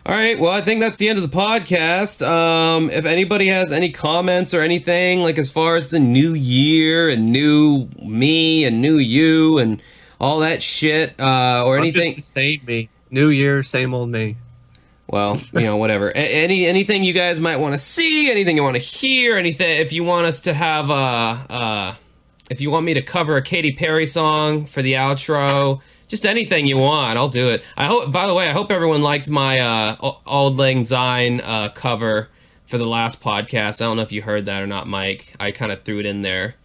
All right, well, I think that's the end of the podcast. If anybody has any comments or anything, like as far as the new year and new me and new you and all that shit, or anything. Just the same me. New year, same old me. Well, whatever. Anything you guys might want to see, anything you want to hear, anything. If you want us to have if you want me to cover a Katy Perry song for the outro. Just anything you want, I'll do it. By the way, I hope everyone liked my Auld Lang Syne cover for the last podcast. I don't know if you heard that or not, Mike. I kind of threw it in there.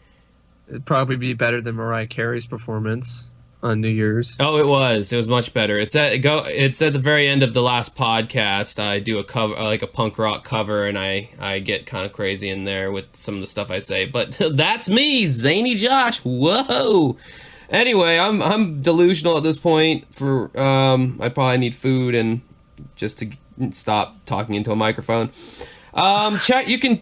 It'd probably be better than Mariah Carey's performance on New Year's. Oh, it was. It was much better. It's at the very end of the last podcast. I do a cover, like a punk rock cover, and I get kind of crazy in there with some of the stuff I say. But that's me, Zany Josh. Whoa. Anyway, I'm delusional at this point. I probably need food and just to stop talking into a microphone. Check. You can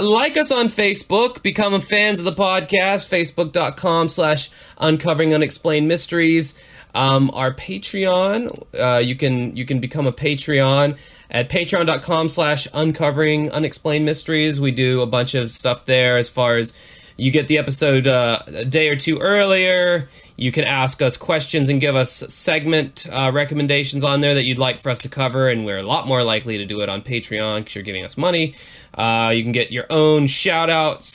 like us on Facebook, become fans of the podcast. Facebook.com/Uncovering Unexplained Mysteries. Our Patreon. You can become a Patreon at Patreon.com/Uncovering Unexplained Mysteries. We do a bunch of stuff there as far as. You get the episode a day or two earlier. You can ask us questions and give us segment recommendations on there that you'd like for us to cover, and we're a lot more likely to do it on Patreon because you're giving us money. You can get your own shout-out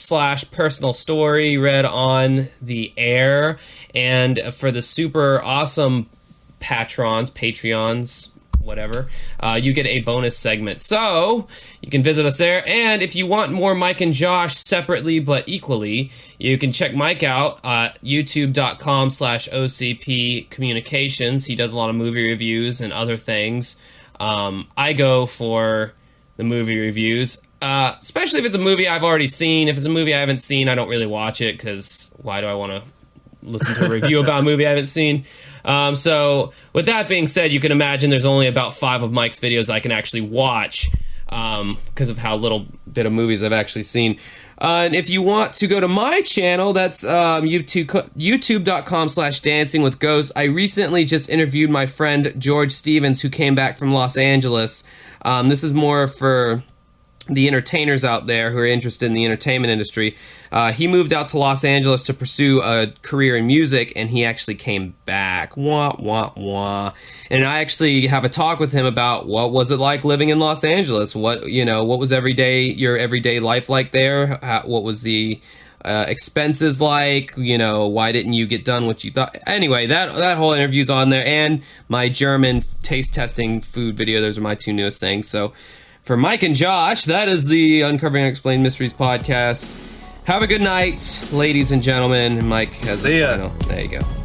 / personal story read on the air. And for the super awesome Patreons, whatever, you get a bonus segment. So you can visit us there, and if you want more Mike and Josh separately but equally, you can check Mike out at youtube.com/OCP Communications. He does a lot of movie reviews and other things. I go for the movie reviews, especially if it's a movie I've already seen. If it's a movie I haven't seen, I don't really watch it, because why do I want to listen to a review about a movie I haven't seen? So with that being said, you can imagine there's only about 5 of Mike's videos I can actually watch because of how little bit of movies I've actually seen. And if you want to go to my channel, that's youtube.com/Dancing with Ghosts. I recently just interviewed my friend George Stevens, who came back from Los Angeles. This is more for the entertainers out there who are interested in the entertainment industry. He moved out to Los Angeles to pursue a career in music, and he actually came back. Wah, wah, wah. And I actually have a talk with him about what was it like living in Los Angeles? What was your everyday life like there? What was the expenses like? Why didn't you get done what you thought? Anyway, that whole interview's on there, and my German taste testing food video. Those are my 2 newest things. So For Mike and Josh, that is the Uncovering Unexplained Mysteries podcast. Have a good night, ladies and gentlemen. Mike has See ya. There you go.